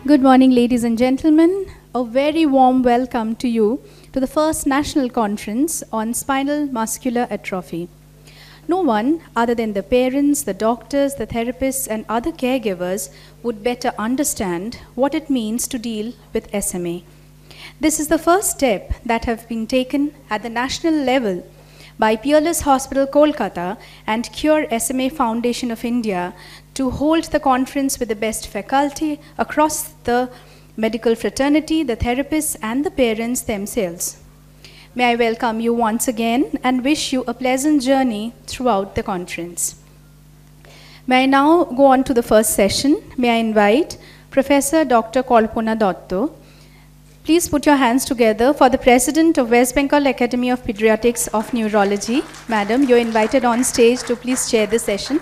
Good morning, ladies and gentlemen. A very warm welcome to you to the first national conference on spinal muscular atrophy. No one other than the parents, the doctors, the therapists, and other caregivers would better understand what it means to deal with SMA. This is the first step that have been taken at the national level by Peerless Hospital Kolkata and Cure SMA Foundation of India to hold the conference with the best faculty across the medical fraternity, the therapists, and the parents themselves. May I welcome you once again and wish you a pleasant journey throughout the conference. May I now go on to the first session. May I invite Professor Dr. Kalpona Dotto. Please put your hands together for the President of West Bengal Academy of Pediatrics of Neurology. Madam, you're invited on stage to please chair the session.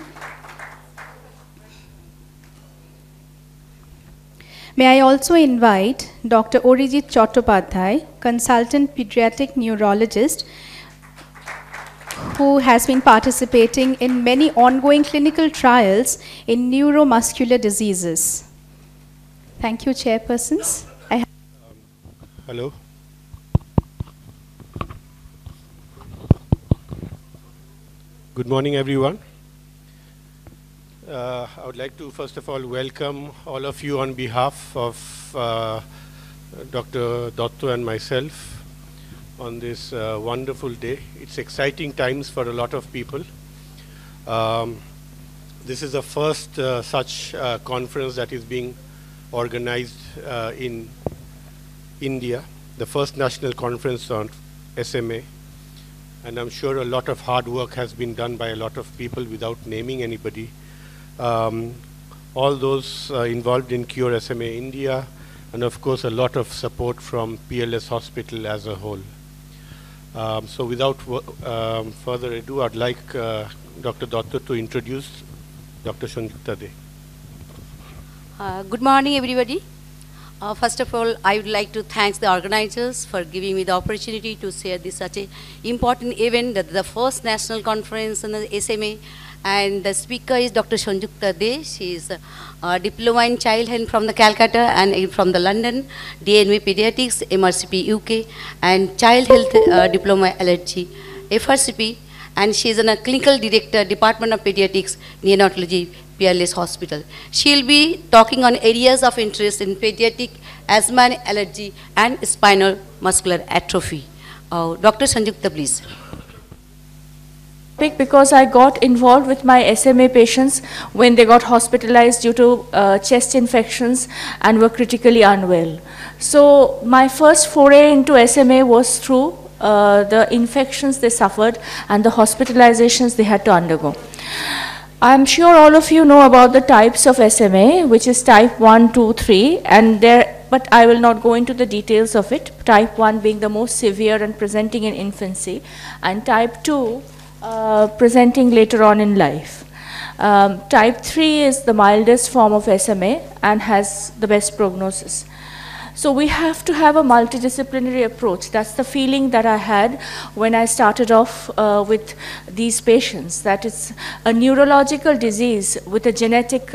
May I also invite Dr. Orijit Chattopadhyay, Consultant Pediatric Neurologist, who has been participating in many ongoing clinical trials in neuromuscular diseases. Thank you, Chairpersons. Hello. Good morning, everyone. I would like to first of all welcome all of you on behalf of Dr. Dotto and myself on this wonderful day. It's exciting times for a lot of people. This is the first such conference that is being organized in India, the first national conference on SMA, and I'm sure a lot of hard work has been done by a lot of people without naming anybody. All those involved in Cure SMA India, and of course a lot of support from PLS Hospital as a whole. So without further ado, I'd like Dr. Dotto to introduce Dr. Sanjukta De. Good morning, everybody. First of all, I would like to thank the organizers for giving me the opportunity to share this such an important event, the first national conference on the SMA. And the speaker is Dr. Sanjukta De. She is a diploma in child health from the Calcutta and from the London, DNV Pediatrics, MRCP UK, and child health diploma allergy, FRCP. And she is a clinical director, Department of Pediatrics, Neonatology, Peerless Hospital. She will be talking on areas of interest in pediatric asthma and allergy and spinal muscular atrophy. Dr. Sanjukta, please. Because I got involved with my SMA patients when they got hospitalized due to chest infections and were critically unwell. So my first foray into SMA was through the infections they suffered and the hospitalizations they had to undergo. I'm sure all of you know about the types of SMA, which is type 1, 2, 3, but I will not go into the details of it. Type 1 being the most severe and presenting in infancy, and type 2 presenting later on in life. Type 3 is the mildest form of SMA and has the best prognosis. So we have to have a multidisciplinary approach. That's the feeling that I had when I started off with these patients, that it's a neurological disease with a genetic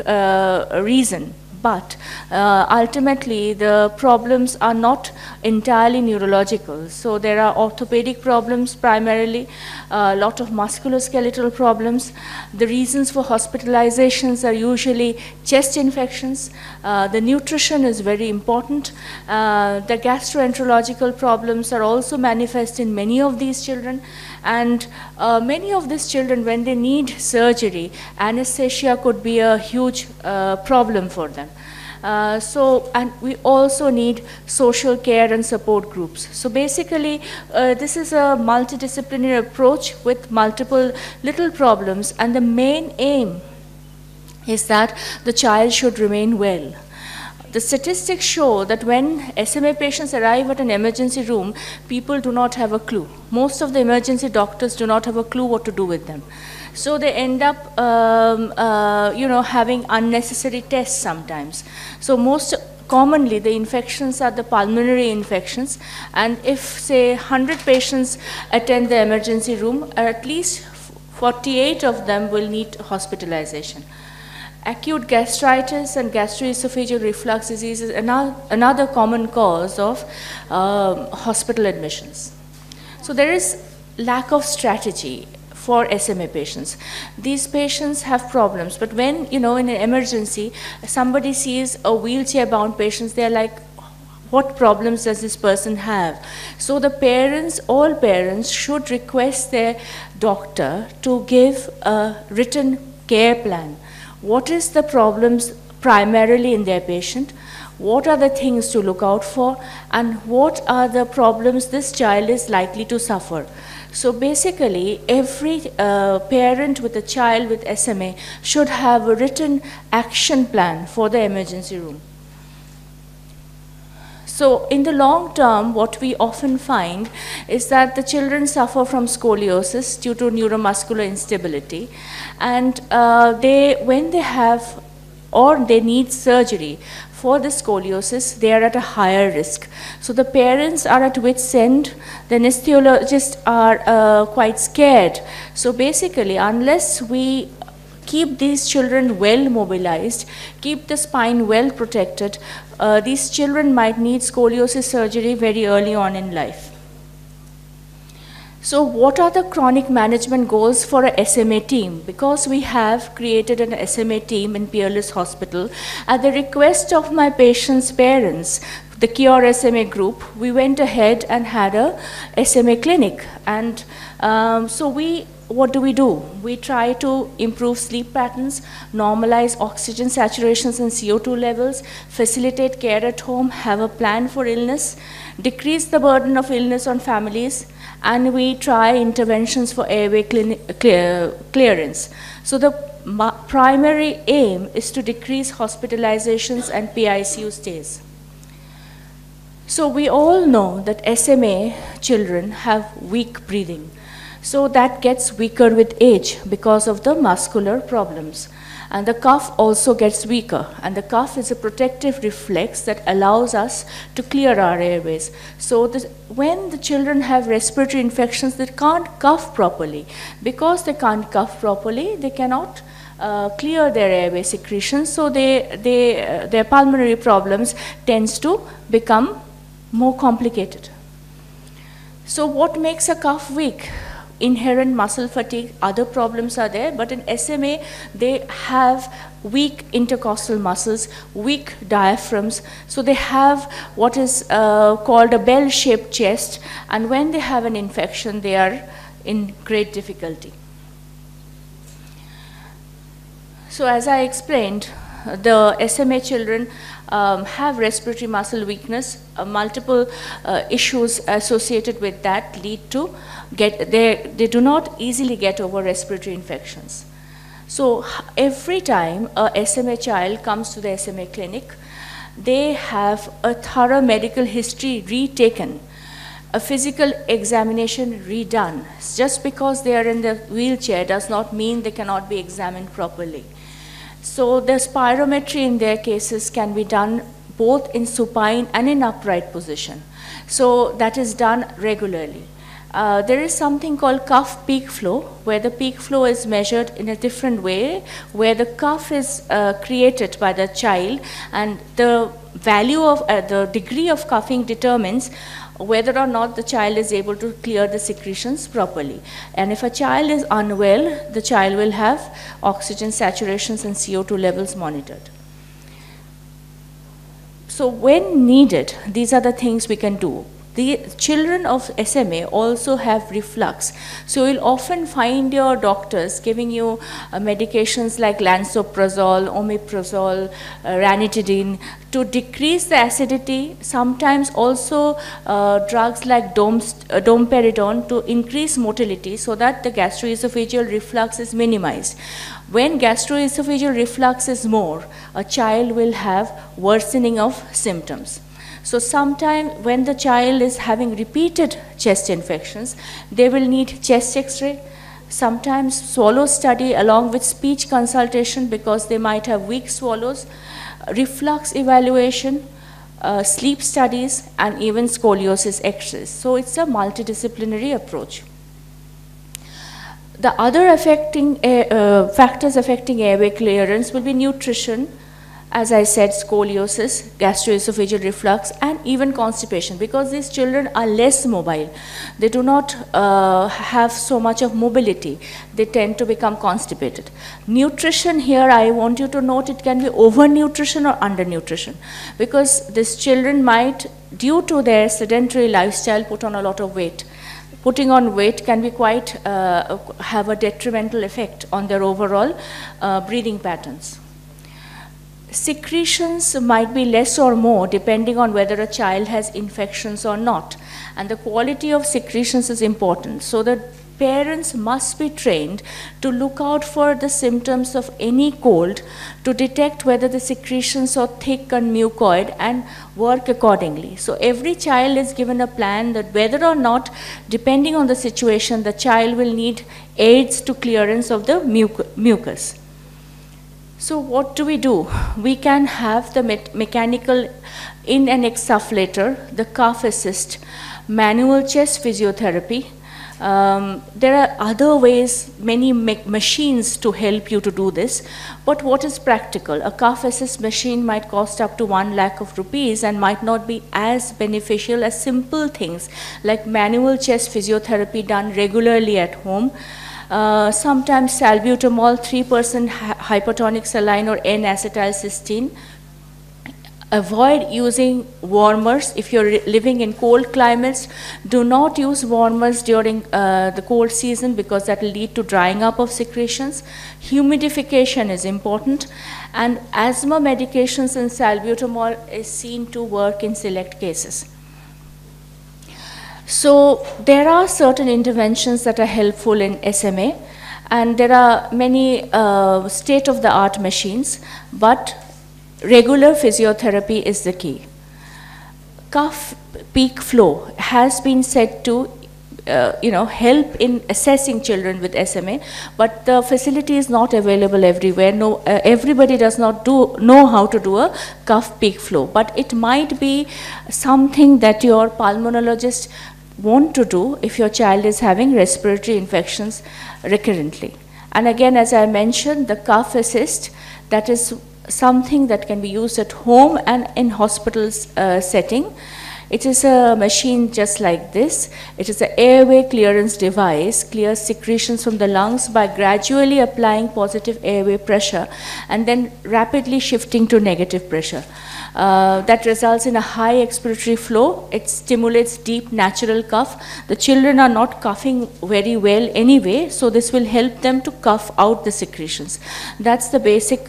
reason. But ultimately, the problems are not entirely neurological. So there are orthopedic problems primarily, a lot of musculoskeletal problems. The reasons for hospitalizations are usually chest infections. The nutrition is very important. The gastroenterological problems are also manifest in many of these children. And many of these children, when they need surgery, anesthesia could be a huge problem for them. And we also need social care and support groups. So basically, this is a multidisciplinary approach with multiple little problems, and the main aim is that the child should remain well. The statistics show that when SMA patients arrive at an emergency room, people do not have a clue. Most of the emergency doctors do not have a clue what to do with them. So they end up, having unnecessary tests sometimes. So most commonly, the infections are the pulmonary infections. And if, say, 100 patients attend the emergency room, at least 48 of them will need hospitalization. Acute gastritis and gastroesophageal reflux disease is another common cause of hospital admissions. So there is lack of strategy for SMA patients. These patients have problems, but when, in an emergency, somebody sees a wheelchair-bound patient, they're like, what problems does this person have? So the parents, all parents, should request their doctor to give a written care plan. What is the problems primarily in their patient? What are the things to look out for? And what are the problems this child is likely to suffer? So basically, every parent with a child with SMA should have a written action plan for the emergency room. So in the long term, what we often find is that the children suffer from scoliosis due to neuromuscular instability, and when they have or they need surgery for the scoliosis, they are at a higher risk. So the parents are at wit's end, the anesthesiologists are quite scared. So basically, unless we keep these children well mobilized, keep the spine well protected, these children might need scoliosis surgery very early on in life. So what are the chronic management goals for a SMA team? Because we have created an SMA team in Peerless Hospital, at the request of my patients' parents, the Cure SMA group, we went ahead and had a SMA clinic. And what do? We try to improve sleep patterns, normalize oxygen saturations and CO2 levels, facilitate care at home, have a plan for illness, decrease the burden of illness on families, and we try interventions for airway clearance. So the primary aim is to decrease hospitalizations and PICU stays. So we all know that SMA children have weak breathing. So that gets weaker with age because of the muscular problems. And the cough also gets weaker. And the cough is a protective reflex that allows us to clear our airways. So when the children have respiratory infections, they can't cough properly. Because they can't cough properly, they cannot clear their airway secretions. So their pulmonary problems tends to become more complicated. So what makes a cough weak? Inherent muscle fatigue, other problems are there, but in SMA, they have weak intercostal muscles, weak diaphragms, so they have what is called a bell-shaped chest, and when they have an infection, they are in great difficulty. So as I explained, the SMA children have respiratory muscle weakness. Multiple issues associated with that lead to they do not easily get over respiratory infections. So every time a SMA child comes to the SMA clinic, they have a thorough medical history retaken, a physical examination redone. Just because they are in the wheelchair does not mean they cannot be examined properly. So the spirometry in their cases can be done both in supine and in upright position. So that is done regularly. There is something called cuff peak flow, where the peak flow is measured in a different way, where the cuff is created by the child, and the value of the degree of cuffing determines whether or not the child is able to clear the secretions properly. And if a child is unwell, the child will have oxygen saturations and CO2 levels monitored. So when needed, these are the things we can do. The children of SMA also have reflux. So you'll often find your doctors giving you medications like lansoprazole, omeprazole, ranitidine to decrease the acidity. Sometimes also drugs like domperidone to increase motility so that the gastroesophageal reflux is minimized. When gastroesophageal reflux is more, a child will have worsening of symptoms. So sometimes when the child is having repeated chest infections, they will need chest x-ray, sometimes swallow study along with speech consultation because they might have weak swallows, reflux evaluation, sleep studies, and even scoliosis x-rays. So it's a multidisciplinary approach. The other factors affecting airway clearance will be nutrition, as I said, scoliosis, gastroesophageal reflux, and even constipation, because these children are less mobile. They do not have so much of mobility. They tend to become constipated. Nutrition here, I want you to note, it can be overnutrition or undernutrition, because these children might, due to their sedentary lifestyle, put on a lot of weight. Putting on weight can be quite, have a detrimental effect on their overall breathing patterns. Secretions might be less or more depending on whether a child has infections or not. And the quality of secretions is important. So the parents must be trained to look out for the symptoms of any cold to detect whether the secretions are thick and mucoid and work accordingly. So every child is given a plan that whether or not, depending on the situation, the child will need aids to clearance of the mucus. So what do? We can have the mechanical in and exsufflator, the cuff assist, manual chest physiotherapy. There are other ways, many machines to help you to do this, but what is practical? A cuff assist machine might cost up to 1 lakh of rupees and might not be as beneficial as simple things like manual chest physiotherapy done regularly at home. Sometimes salbutamol, 3% hypertonic saline or N-acetylcysteine. Avoid using warmers. If you're living in cold climates, do not use warmers during the cold season, because that will lead to drying up of secretions. Humidification is important, and asthma medications and salbutamol is seen to work in select cases. So there are certain interventions that are helpful in SMA, and there are many state-of-the-art machines, but regular physiotherapy is the key. Cuff peak flow has been said to help in assessing children with SMA, but the facility is not available everywhere. Everybody does not know how to do a cuff peak flow, but it might be something that your pulmonologist want to do if your child is having respiratory infections recurrently. And again, as I mentioned, the cuff assist, that is something that can be used at home and in hospitals setting. It is a machine just like this. It is an airway clearance device, clears secretions from the lungs by gradually applying positive airway pressure and then rapidly shifting to negative pressure. That results in a high expiratory flow. It stimulates deep natural cough. The children are not coughing very well anyway, so this will help them to cough out the secretions. That's the basic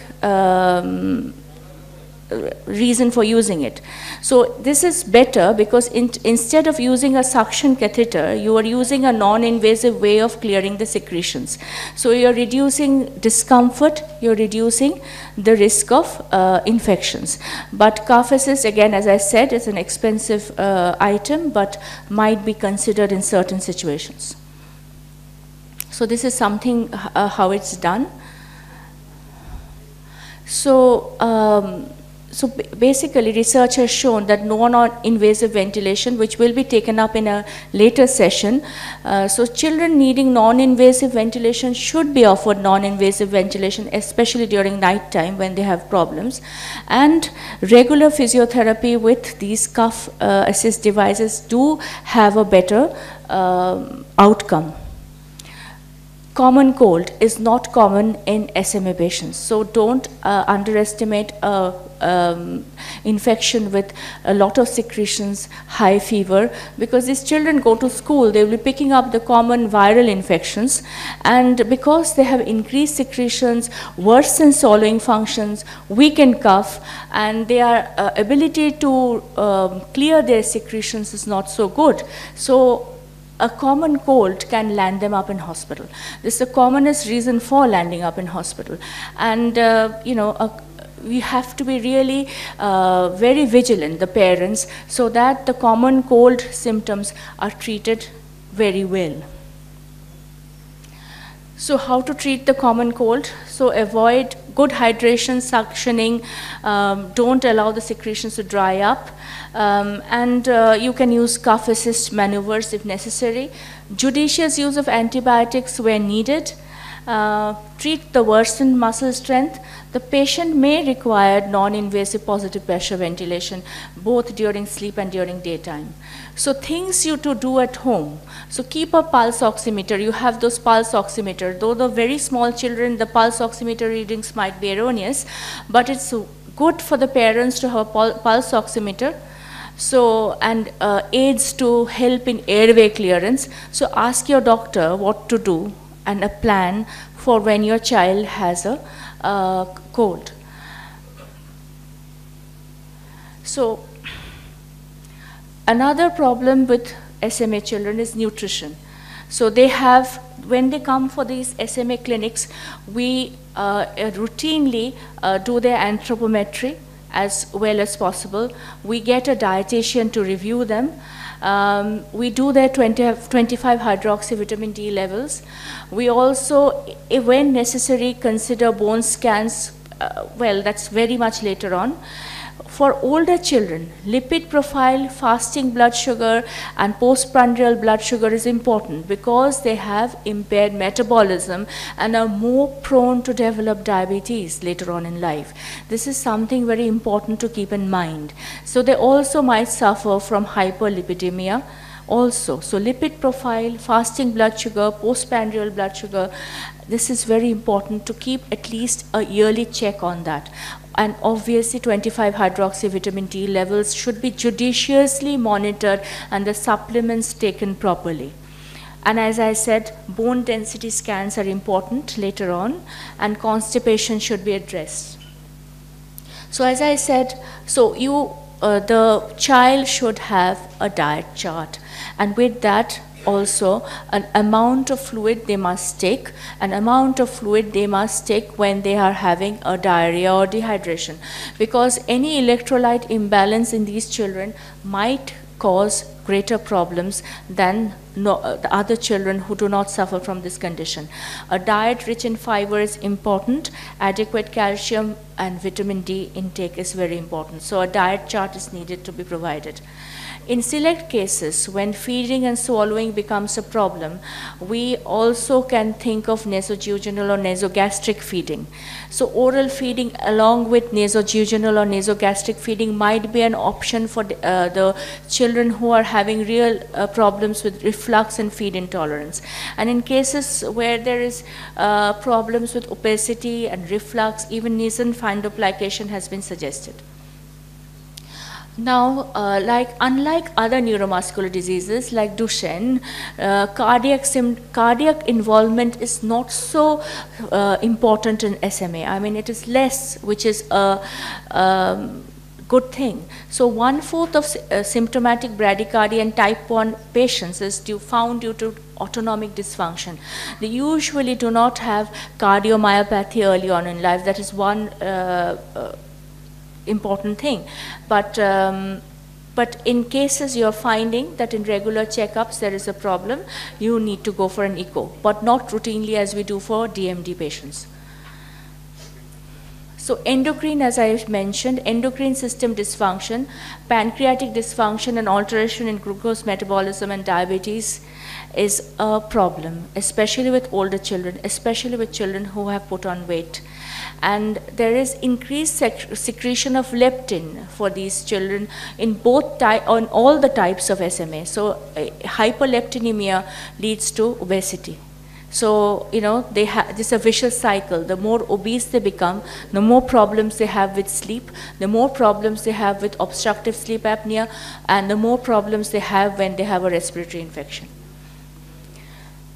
reason for using it. So this is better because instead of using a suction catheter, you are using a non-invasive way of clearing the secretions. So you're reducing discomfort, you're reducing the risk of infections. But cuff assist, again, as I said, is an expensive item, but might be considered in certain situations. So this is something, how it's done. So basically, research has shown that non-invasive ventilation, which will be taken up in a later session. So children needing non-invasive ventilation should be offered non-invasive ventilation, especially during night time when they have problems. And regular physiotherapy with these cuff assist devices do have a better outcome. Common cold is not common in SMA patients, so don't underestimate infection with a lot of secretions, high fever, because these children go to school, they will be picking up the common viral infections, and because they have increased secretions, worsened swallowing functions, weakened cough, and their ability to clear their secretions is not so good. So a common cold can land them up in hospital. This is the commonest reason for landing up in hospital. And, we have to be really very vigilant, the parents, so that the common cold symptoms are treated very well. So how to treat the common cold? So avoid good hydration, suctioning, don't allow the secretions to dry up, and you can use cuff assist maneuvers if necessary. Judicious use of antibiotics where needed. Treat the worsened muscle strength. The patient may require non-invasive positive pressure ventilation both during sleep and during daytime. So things you to do at home. So keep a pulse oximeter. You have those pulse oximeter. Though the very small children, the pulse oximeter readings might be erroneous, but it's good for the parents to have a pulse oximeter. So, and aids to help in airway clearance. So ask your doctor what to do and a plan for when your child has a cold. So another problem with SMA children is nutrition. So they have, when they come for these SMA clinics, we routinely do their anthropometry as well as possible. We get a dietitian to review them. We do their 25 hydroxy vitamin D levels. We also, when necessary, consider bone scans. Well, that's very much later on. For older children, lipid profile, fasting blood sugar, and postprandial blood sugar is important because they have impaired metabolism and are more prone to develop diabetes later on in life. This is something very important to keep in mind. So they also might suffer from hyperlipidemia also. So lipid profile, fasting blood sugar, postprandial blood sugar, this is very important to keep at least a yearly check on that. And obviously 25 hydroxy vitamin D levels should be judiciously monitored and the supplements taken properly. And as I said, bone density scans are important later on, and constipation should be addressed. So as I said, so the child should have a diet chart, and with that also an amount of fluid they must take, when they are having a diarrhea or dehydration, because any electrolyte imbalance in these children might cause greater problems than the other children who do not suffer from this condition. A diet rich in fiber is important. Adequate calcium and vitamin D intake is very important. So a diet chart is needed to be provided. In select cases, when feeding and swallowing becomes a problem, we also can think of nasojejunal or nasogastric feeding. So oral feeding along with nasojejunal or nasogastric feeding might be an option for the children who are having real problems with reflux and feed intolerance. And in cases where there is problems with obesity and reflux, even Nissen fundoplication has been suggested. Now, unlike other neuromuscular diseases like Duchenne, cardiac involvement is not so important in SMA. I mean, it is less, which is a good thing. So 1/4 of symptomatic bradycardia in type 1 patients is found due to autonomic dysfunction. They usually do not have cardiomyopathy early on in life. That is one important thing, but in cases you're finding that in regular checkups there is a problem, you need to go for an echo, but not routinely as we do for DMD patients. So endocrine, as I mentioned, endocrine system dysfunction, pancreatic dysfunction and alteration in glucose metabolism and diabetes is a problem, especially with older children, especially with children who have put on weight. And there is increased secretion of leptin for these children in on all the types of SMA. So hyperleptinemia leads to obesity. So, you know, this is a vicious cycle. The more obese they become, the more problems they have with sleep, the more problems they have with obstructive sleep apnea, and the more problems they have when they have a respiratory infection.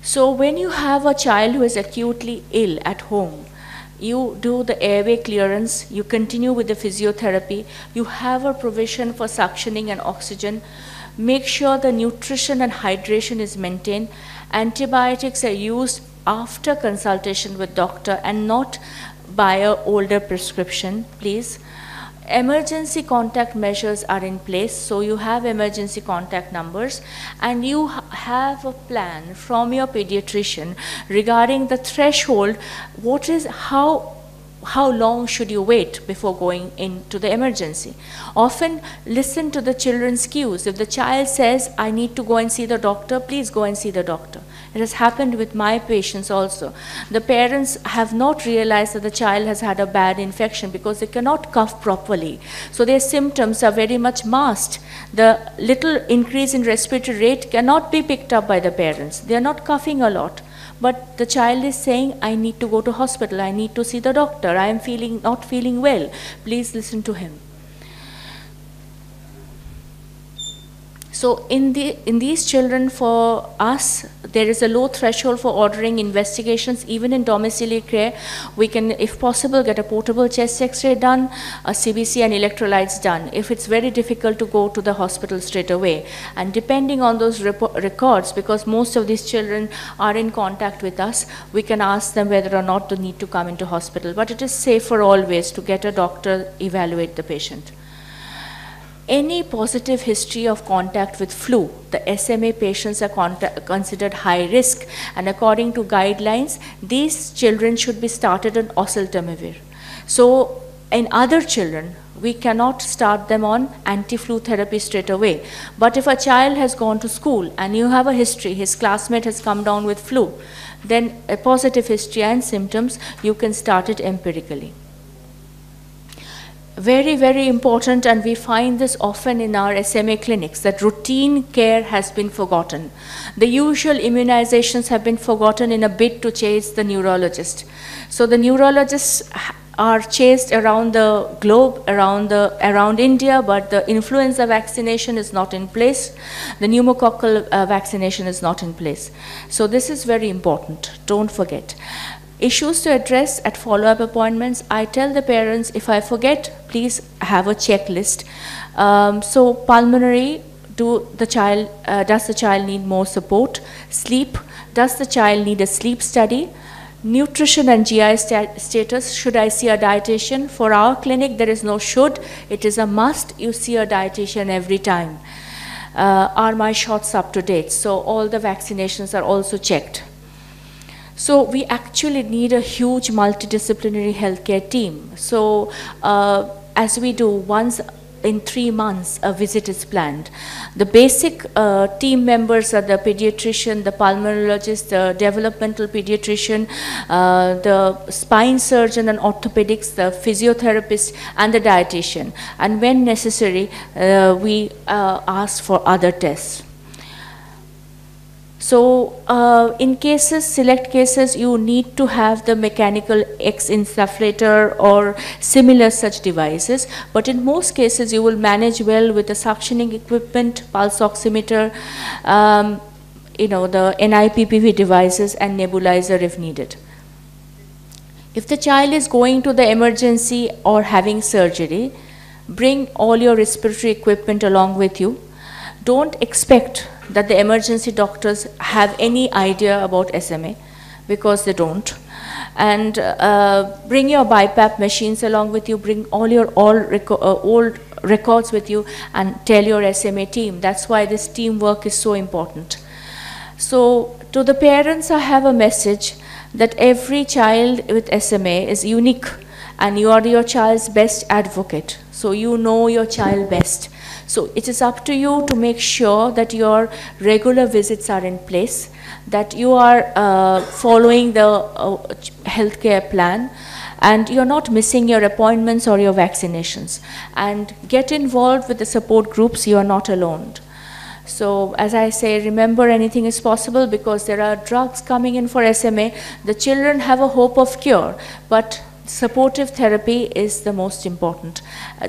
So when you have a child who is acutely ill at home, you do the airway clearance, you continue with the physiotherapy, you have a provision for suctioning and oxygen, make sure the nutrition and hydration is maintained. Antibiotics are used after consultation with doctor and not by an older prescription, please. Emergency contact measures are in place, so you have emergency contact numbers, and you have a plan from your pediatrician regarding the threshold, how how long should you wait before going into the emergency? Often listen to the children's cues. If the child says, I need to go and see the doctor, please go and see the doctor. It has happened with my patients also. The parents have not realized that the child has had a bad infection because they cannot cough properly. So their symptoms are very much masked. The little increase in respiratory rate cannot be picked up by the parents. They are not coughing a lot. But the child is saying, I need to go to hospital, I need to see the doctor, I am not feeling well. Please listen to him. So in these children, for us, there is a low threshold for ordering investigations. Even in domiciliary care, we can, if possible, get a portable chest X-ray done, a CBC and electrolytes done, if it's very difficult to go to the hospital straight away. And depending on those records, because most of these children are in contact with us, we can ask them whether or not they need to come into hospital. But it is safer always to get a doctor evaluate the patient. Any positive history of contact with flu, the SMA patients are considered high risk, and according to guidelines, these children should be started on oseltamivir. So in other children, we cannot start them on anti-flu therapy straight away. But if a child has gone to school and you have a history, his classmate has come down with flu, then a positive history and symptoms, you can start it empirically. Very, very important, and we find this often in our SMA clinics, that routine care has been forgotten. The usual immunizations have been forgotten in a bid to chase the neurologist. So the neurologists are chased around the globe, around India, but the influenza vaccination is not in place. The pneumococcal vaccination is not in place. So this is very important, don't forget. Issues to address at follow-up appointments, I tell the parents, if I forget, please have a checklist. So pulmonary, does the child need more support? Sleep, does the child need a sleep study? Nutrition and GI status, should I see a dietitian? For our clinic, there is no should, it is a must, you see a dietitian every time. Are my shots up to date? So all the vaccinations are also checked. So we actually need a huge multidisciplinary healthcare team. So as we do, once in 3 months, a visit is planned. The basic team members are the pediatrician, the pulmonologist, the developmental pediatrician, the spine surgeon and orthopedics, the physiotherapist, and the dietitian. And when necessary, we ask for other tests. So in cases, select cases, you need to have the mechanical X-insufflator or similar such devices. But in most cases, you will manage well with the suctioning equipment, pulse oximeter, the NIPPV devices and nebulizer if needed. If the child is going to the emergency or having surgery, bring all your respiratory equipment along with you. Don't expect that the emergency doctors have any idea about SMA, because they don't. And bring your BiPAP machines along with you, bring all your old records with you, and tell your SMA team. That's why this teamwork is so important. So to the parents, I have a message that every child with SMA is unique, and you are your child's best advocate. So you know your child best. So it is up to you to make sure that your regular visits are in place, that you are following the healthcare plan, and you're not missing your appointments or your vaccinations. And get involved with the support groups, you are not alone. So as I say, remember, anything is possible, because there are drugs coming in for SMA. The children have a hope of cure, but supportive therapy is the most important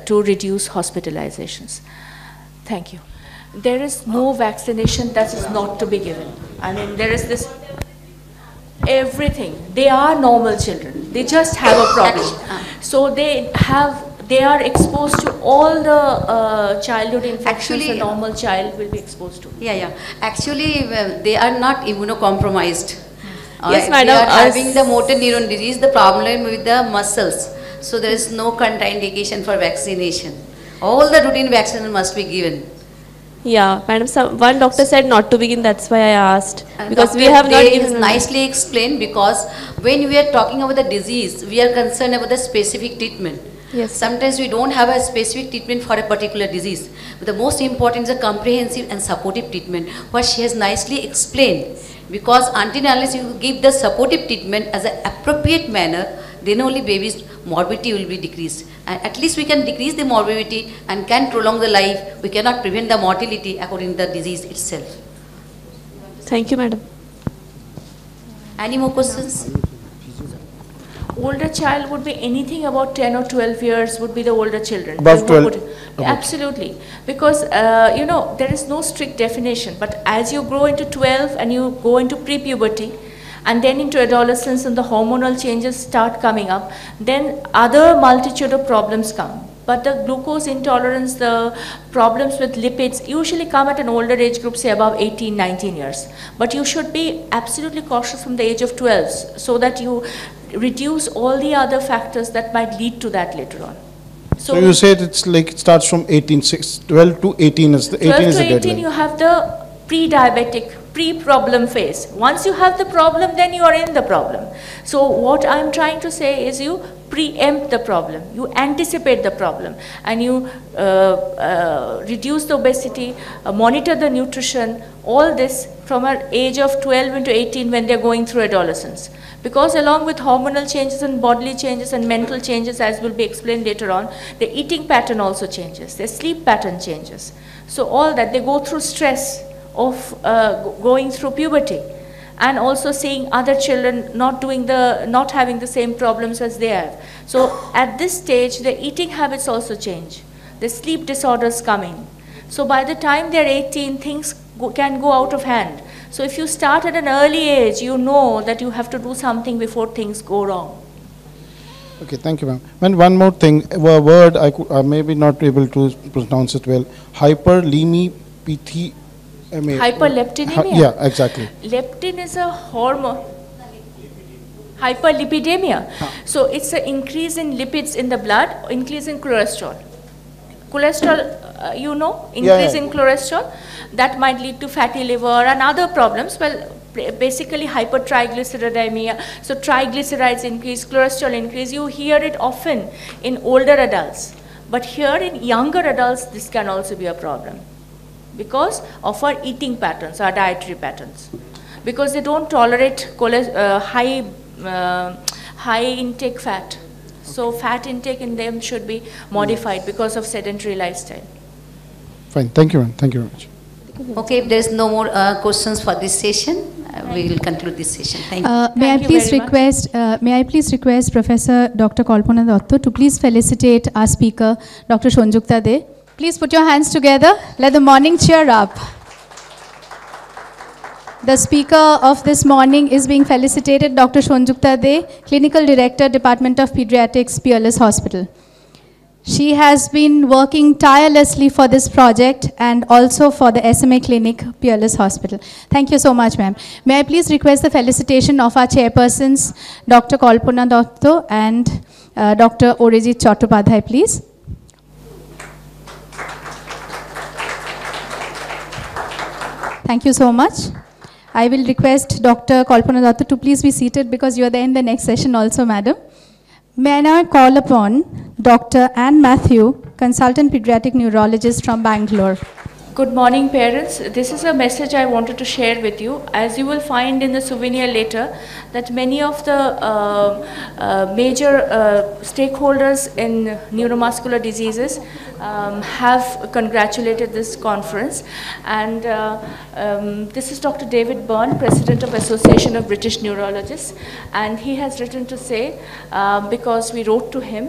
to reduce hospitalizations. Thank you. There is no vaccination that is not to be given. I mean, there is this, everything. They are normal children. They just have a problem. So they are exposed to all the childhood infections a normal child will be exposed to. Yeah. Actually, they are not immunocompromised. Yes, madam. They are having the motor neuron disease, the problem with the muscles. So there is no contraindication for vaccination. All the routine vaccines must be given. Yeah, madam, one doctor said not to begin, that's why I asked. And Because we Dr. have not Dey given has nicely explained, because when we are talking about the disease, we are concerned about the specific treatment. Yes. Sometimes we don't have a specific treatment for a particular disease. But the most important is a comprehensive and supportive treatment, what she has nicely explained. Because until unless you give the supportive treatment as an appropriate manner, then only baby's morbidity will be decreased. And at least we can decrease the morbidity and can prolong the life. We cannot prevent the mortality according to the disease itself. Thank you, madam. Any more questions? Older child would be anything about 10 or 12 years would be the older children. Above 12. Absolutely. Because, you know, there is no strict definition. But as you grow into 12 and you go into pre-puberty, and then into adolescence and the hormonal changes start coming up, then other multitude of problems come. But the glucose intolerance, the problems with lipids usually come at an older age group, say above 18, 19 years. But you should be absolutely cautious from the age of 12 so that you reduce all the other factors that might lead to that later on. So you said it's like it starts from 12 to 18 is the 18 12 is to the 18 deadline. you have the pre-diabetic, pre-problem phase. Once you have the problem, then you are in the problem. So what I'm trying to say is you preempt the problem, you anticipate the problem, and you reduce the obesity, monitor the nutrition, all this from an age of 12 into 18 when they're going through adolescence. Because along with hormonal changes and bodily changes and mental changes, as will be explained later on, the eating pattern also changes, their sleep pattern changes. So all that, they go through stress of going through puberty, and also seeing other children not having the same problems as they have. So at this stage, the eating habits also change. The sleep disorders come in. So by the time they're 18, things can go out of hand. So if you start at an early age, you know that you have to do something before things go wrong. Okay, thank you, ma'am. And one more thing, a word I may be not able to pronounce it well. Hyperlipidemia. Hyperleptinemia? Yeah, exactly. Leptin is a hormone. Hyperlipidemia. So it's an increase in lipids in the blood, increase in cholesterol. Cholesterol, you know, increase in cholesterol, that might lead to fatty liver and other problems. Well, basically hypertriglyceridemia. So triglycerides increase, cholesterol increase. You hear it often in older adults. But here in younger adults, this can also be a problem because of our eating patterns, our dietary patterns. Because they don't tolerate high intake fat. So fat intake in them should be modified because of sedentary lifestyle. Fine, thank you, ma'am. Thank you very much. Okay, if there is no more questions for this session, we will conclude this session. Thank you. May I please request Professor Dr. Kalpana Datta to please felicitate our speaker, Dr. Sanjukta Dey. Please put your hands together. Let the morning cheer up. The speaker of this morning is being felicitated, Dr. Sanjukta Dey, Clinical Director, Department of Pediatrics, Peerless Hospital. She has been working tirelessly for this project and also for the SMA clinic, Peerless Hospital. Thank you so much, ma'am. May I please request the felicitation of our chairpersons, Dr. Kalpana Datta and Dr. Orijit Chattopadhyay, please. Thank you so much. I will request Dr. Kalpana Datta to please be seated because you are there in the next session also, madam. May I now call upon Dr. Anne Matthew, Consultant Pediatric Neurologist from Bangalore. Good morning, parents. This is a message I wanted to share with you. As you will find in the souvenir later, that many of the major stakeholders in neuromuscular diseases have congratulated this conference. And this is Dr. David Byrne, President of Association of British Neurologists. And he has written to say, because we wrote to him,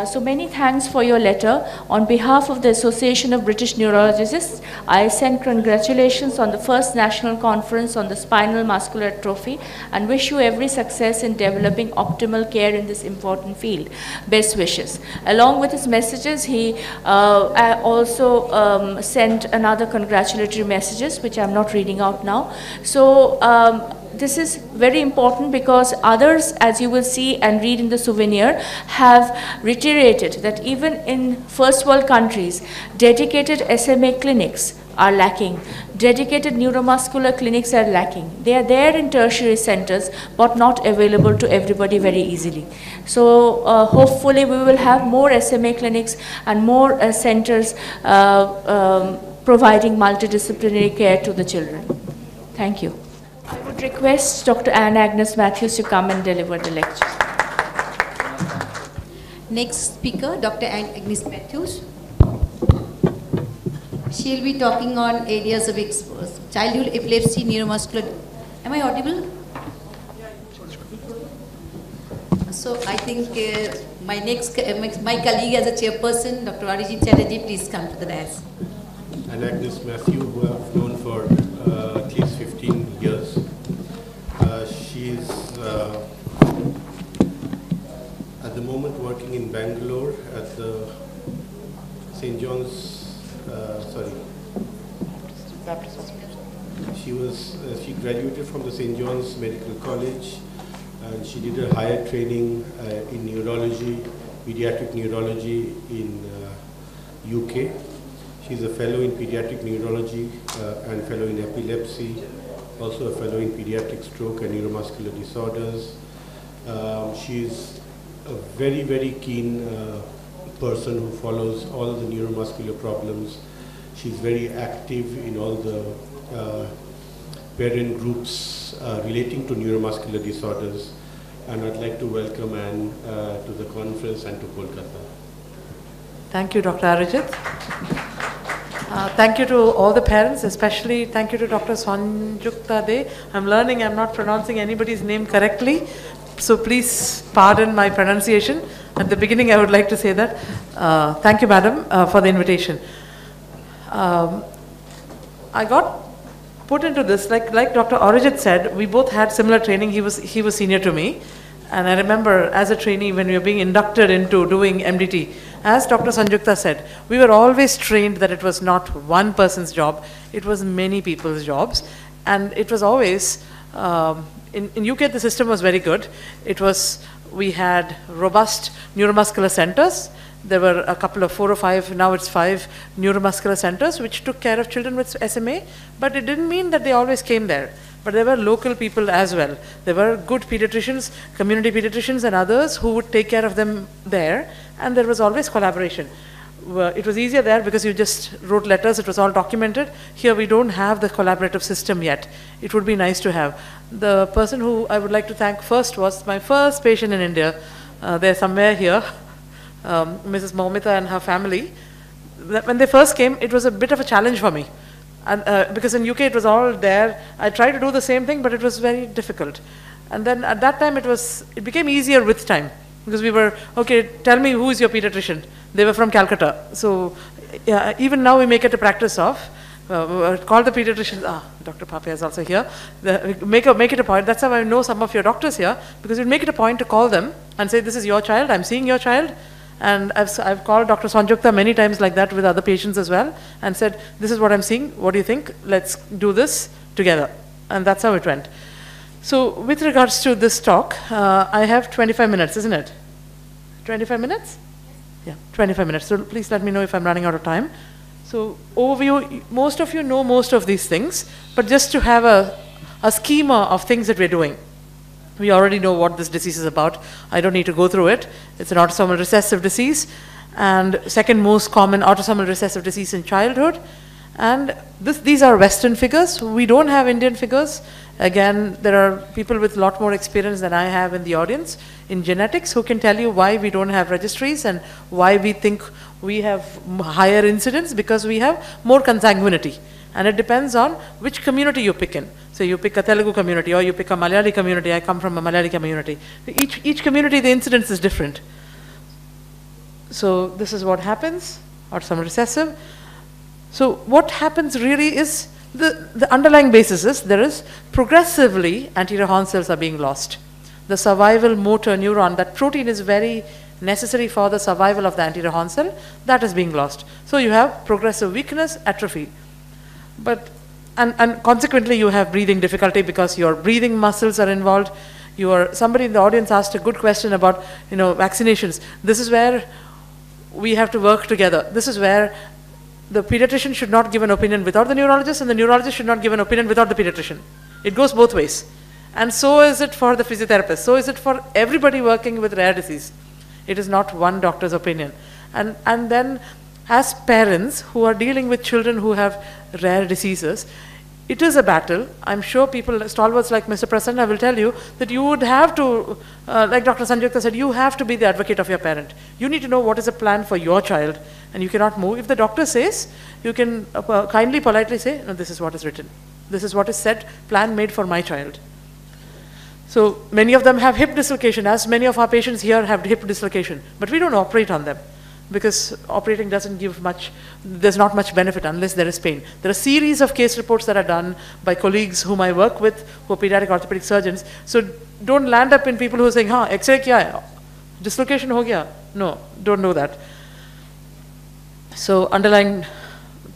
so many thanks for your letter. On behalf of the Association of British Neurologists, I send congratulations on the first national conference on the spinal muscular atrophy and wish you every success in developing optimal care in this important field. Best wishes. Along with his messages, he also sent another congratulatory messages, which I'm not reading out now. So this is very important because others, as you will see and read in the souvenir, have reiterated that even in first world countries, dedicated SMA clinics are lacking. Dedicated neuromuscular clinics are lacking. They are there in tertiary centers, but not available to everybody very easily. So hopefully we will have more SMA clinics and more centers providing multidisciplinary care to the children. Thank you. I would request Dr. Anne Agnes Matthews to come and deliver the lecture. Next speaker, Dr. Anne Agnes Matthews. She will be talking on areas of childhood epilepsy, neuromuscular. Am I audible? So I think my colleague as a chairperson, Dr. Arijit Chatterjee, please come to the dais. And Agnes Matthew, who I've known for at least 15 years. She's at the moment working in Bangalore at the St. John's. She graduated from the St. John's Medical College, and she did a higher training in neurology, pediatric neurology in UK. She's a fellow in pediatric neurology and fellow in epilepsy, also a fellow in pediatric stroke and neuromuscular disorders. She's a very, very keen person who follows all the neuromuscular problems. She's very active in all the parent groups relating to neuromuscular disorders. And I'd like to welcome Anne to the conference and to Kolkata. Thank you, Dr. Arijit. Thank you to all the parents, especially thank you to Dr. Sanjukta De. I'm learning I'm not pronouncing anybody's name correctly, so please pardon my pronunciation. At the beginning, I would like to say that. Thank you, madam, for the invitation. I got put into this, like Dr. Arijit said, we both had similar training. He was senior to me. And I remember as a trainee when we were being inducted into doing MDT, as Dr. Sanjukta said, we were always trained that it was not one person's job, it was many people's jobs. And it was always, in UK the system was very good. We had robust neuromuscular centers. There were a couple of 4 or 5, now it's 5 neuromuscular centers which took care of children with SMA, but it didn't mean that they always came there. But there were local people as well. There were good pediatricians, community pediatricians and others who would take care of them there, and there was always collaboration. It was easier there because you just wrote letters, it was all documented. Here we don't have the collaborative system yet. It would be nice to have. The person who I would like to thank first was my first patient in India. They're somewhere here, Mrs. Maumita and her family. When they first came, it was a bit of a challenge for me. And because in UK it was all there. I tried to do the same thing, but it was very difficult. And then at that time it became easier with time. Because we were, okay, tell me who is your pediatrician. They were from Calcutta. So even now we make it a practice of, call the pediatricians, Dr. Papia is also here. Make it a point, that's how I know some of your doctors here, because we make it a point to call them and say, this is your child, I'm seeing your child. And I've called Dr. Sanjukta many times like that with other patients as well and said, this is what I'm seeing, what do you think? Let's do this together. And that's how it went. So with regards to this talk, I have 25 minutes, isn't it? 25 minutes? Yeah, 25 minutes. So please let me know if I'm running out of time. So overview, most of you know most of these things, but just to have a schema of things that we're doing. We already know what this disease is about. I don't need to go through it. It's an autosomal recessive disease, and second most common autosomal recessive disease in childhood. And these are Western figures. We don't have Indian figures. Again, there are people with a lot more experience than I have in the audience in genetics who can tell you why we don't have registries and why we think we have higher incidence, because we have more consanguinity. And it depends on which community you pick in. So you pick a Telugu community or you pick a Malayali community. I come from a Malayali community. Each community, the incidence is different. So this is what happens, autosomal recessive. So what happens really is, the underlying basis is there is progressively anterior horn cells are being lost. The survival motor neuron, that protein is very necessary for the survival of the anterior horn cell, that is being lost. So you have progressive weakness, atrophy. But and consequently you have breathing difficulty because your breathing muscles are involved. Somebody in the audience asked a good question about, vaccinations. This is where we have to work together. This is where the pediatrician should not give an opinion without the neurologist, and the neurologist should not give an opinion without the pediatrician. It goes both ways. And so is it for the physiotherapist. So is it for everybody working with rare disease. It is not one doctor's opinion. And then as parents who are dealing with children who have rare diseases, it is a battle. I'm sure people, stalwarts like Mr. Prasanna will tell you that you would have to, like Dr. Sanjukta said, you have to be the advocate of your parent. You need to know what is the plan for your child, and you cannot move. If the doctor says, you can kindly, politely say, no, this is what is written. This is what is said, plan made for my child. So many of them have hip dislocation, as many of our patients here have hip dislocation, but we don't operate on them because operating doesn't give much, there's not much benefit unless there is pain. There are a series of case reports that are done by colleagues whom I work with, who are pediatric orthopedic surgeons. So don't land up in people who are saying, X-ray kya hai? Dislocation ho gaya? No, don't know that. So underlying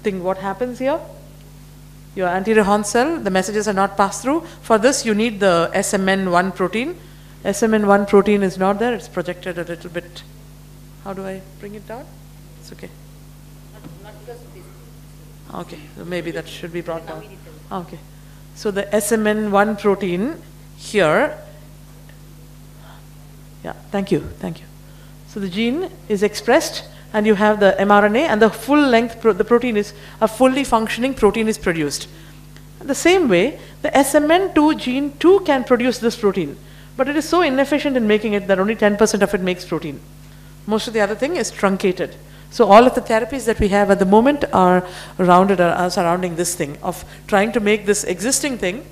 thing, what happens here? Your anterior horn cell, the messages are not passed through. For this, you need the SMN1 protein. SMN1 protein is not there. It's projected a little bit. How do I bring it down? It's okay. Not because of this. Okay, so maybe that should be brought down. Okay. So the SMN1 protein here. Yeah, thank you. So the gene is expressed, and you have the mRNA, and the full length, the protein is, a fully functioning protein is produced. The same way, the SMN2 gene too can produce this protein, but it is so inefficient in making it that only 10% of it makes protein. Most of the other thing is truncated. So all of the therapies that we have at the moment are surrounding this thing of trying to make this existing thing,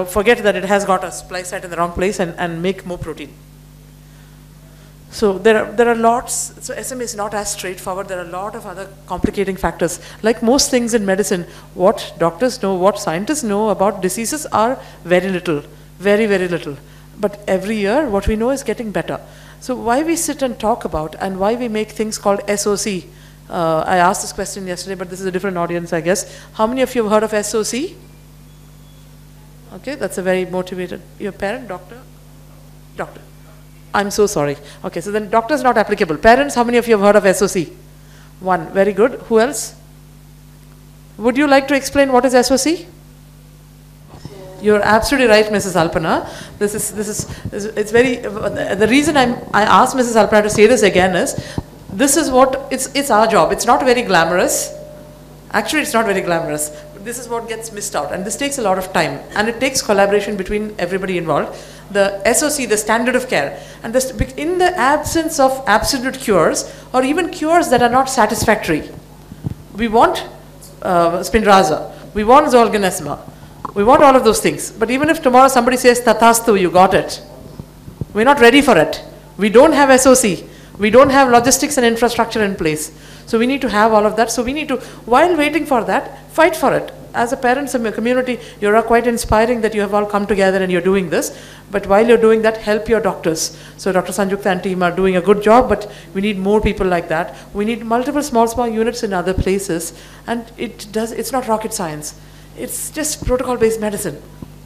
forget that it has got a splice site in the wrong place and make more protein. So there are lots, so SMA is not as straightforward. There are a lot of other complicating factors. Like most things in medicine, what doctors know, what scientists know about diseases are very little, very, very little. But every year, what we know is getting better. So why we sit and talk about, and why we make things called SOC. I asked this question yesterday, but this is a different audience, I guess. How many of you have heard of SOC? Okay, that's a very motivated. Your parent, doctor? Doctor. I'm so sorry. Okay, so then doctor is not applicable. Parents, how many of you have heard of SOC? One, very good. Who else? Would you like to explain what is SOC? You're absolutely right, Mrs. Alpana. It's very, the reason I asked Mrs. Alpana to say this again is, this is what, it's our job. It's not very glamorous. Actually, it's not very glamorous. This is what gets missed out, and this takes a lot of time, and it takes collaboration between everybody involved. The SOC, the standard of care, and this, in the absence of absolute cures, or even cures that are not satisfactory, we want Spinraza, we want Zolgensma, we want all of those things. But even if tomorrow somebody says, Tathastu, you got it, we're not ready for it. We don't have SOC. We don't have logistics and infrastructure in place. So we need to have all of that. So we need to, while waiting for that, fight for it. As a parents in your community, you're quite inspiring that you have all come together and you're doing this. But while you're doing that, help your doctors. So Dr. Sanjukta and team are doing a good job, but we need more people like that. We need multiple small units in other places. And it's not rocket science. It's just protocol-based medicine.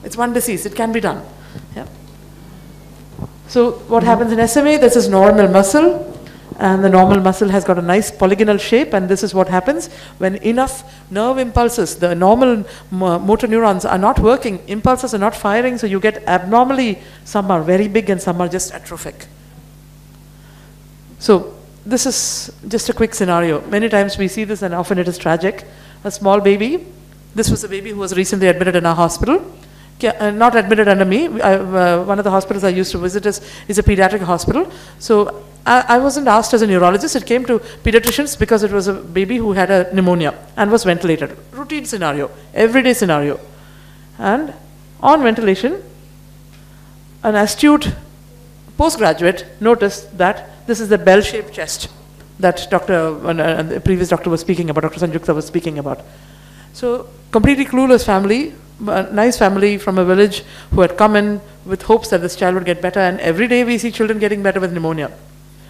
It's one disease. It can be done. Yeah. So what happens in SMA? This is normal muscle. And the normal muscle has got a nice polygonal shape, and this is what happens when enough nerve impulses, the normal motor neurons are not working, impulses are not firing, so you get abnormally, some are very big and some are just atrophic. So this is just a quick scenario. Many times we see this and often it is tragic. A small baby, this was a baby who was recently admitted in our hospital. Not admitted under me. One of the hospitals I used to visit is a pediatric hospital. So I wasn't asked as a neurologist. It came to pediatricians because it was a baby who had a pneumonia and was ventilated. Routine scenario, everyday scenario. And on ventilation, an astute postgraduate noticed that this is the bell-shaped chest that the previous doctor was speaking about, Dr. Sanjukta was speaking about. So completely clueless family, a nice family from a village who had come in with hopes that this child would get better, and every day we see children getting better with pneumonia.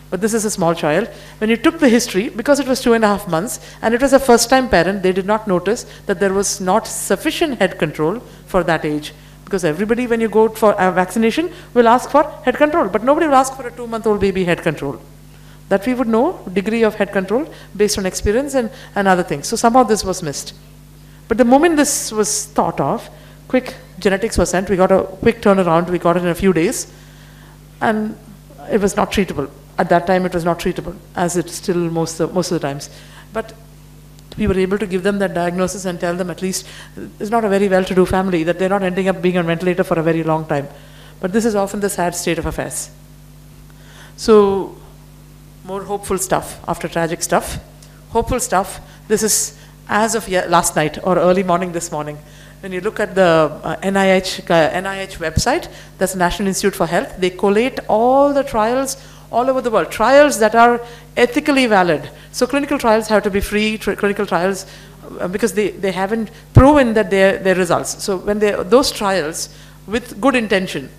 but this is a small child. When you took the history, because it was 2.5 months, and it was a first-time parent, they did not notice that there was not sufficient head control for that age. Because everybody, when you go for a vaccination, will ask for head control, but nobody will ask for a 2-month-old baby head control. That we would know degree of head control based on experience and other things. So somehow this was missed. But the moment this was thought of, quick genetics was sent, we got a quick turnaround, we got it in a few days, and it was not treatable. At that time it was not treatable, as it's still most of the times. But we were able to give them that diagnosis and tell them at least it's not a very well-to-do family, that they're not ending up being on ventilator for a very long time. But this is often the sad state of affairs. So, more hopeful stuff after tragic stuff. Hopeful stuff, this is as of last night or early morning this morning. When you look at the NIH website, that's National Institute for Health, they collate all the trials all over the world, trials that are ethically valid. So clinical trials have to be free, clinical trials, because they haven't proven that their results. So when those trials, with good intention,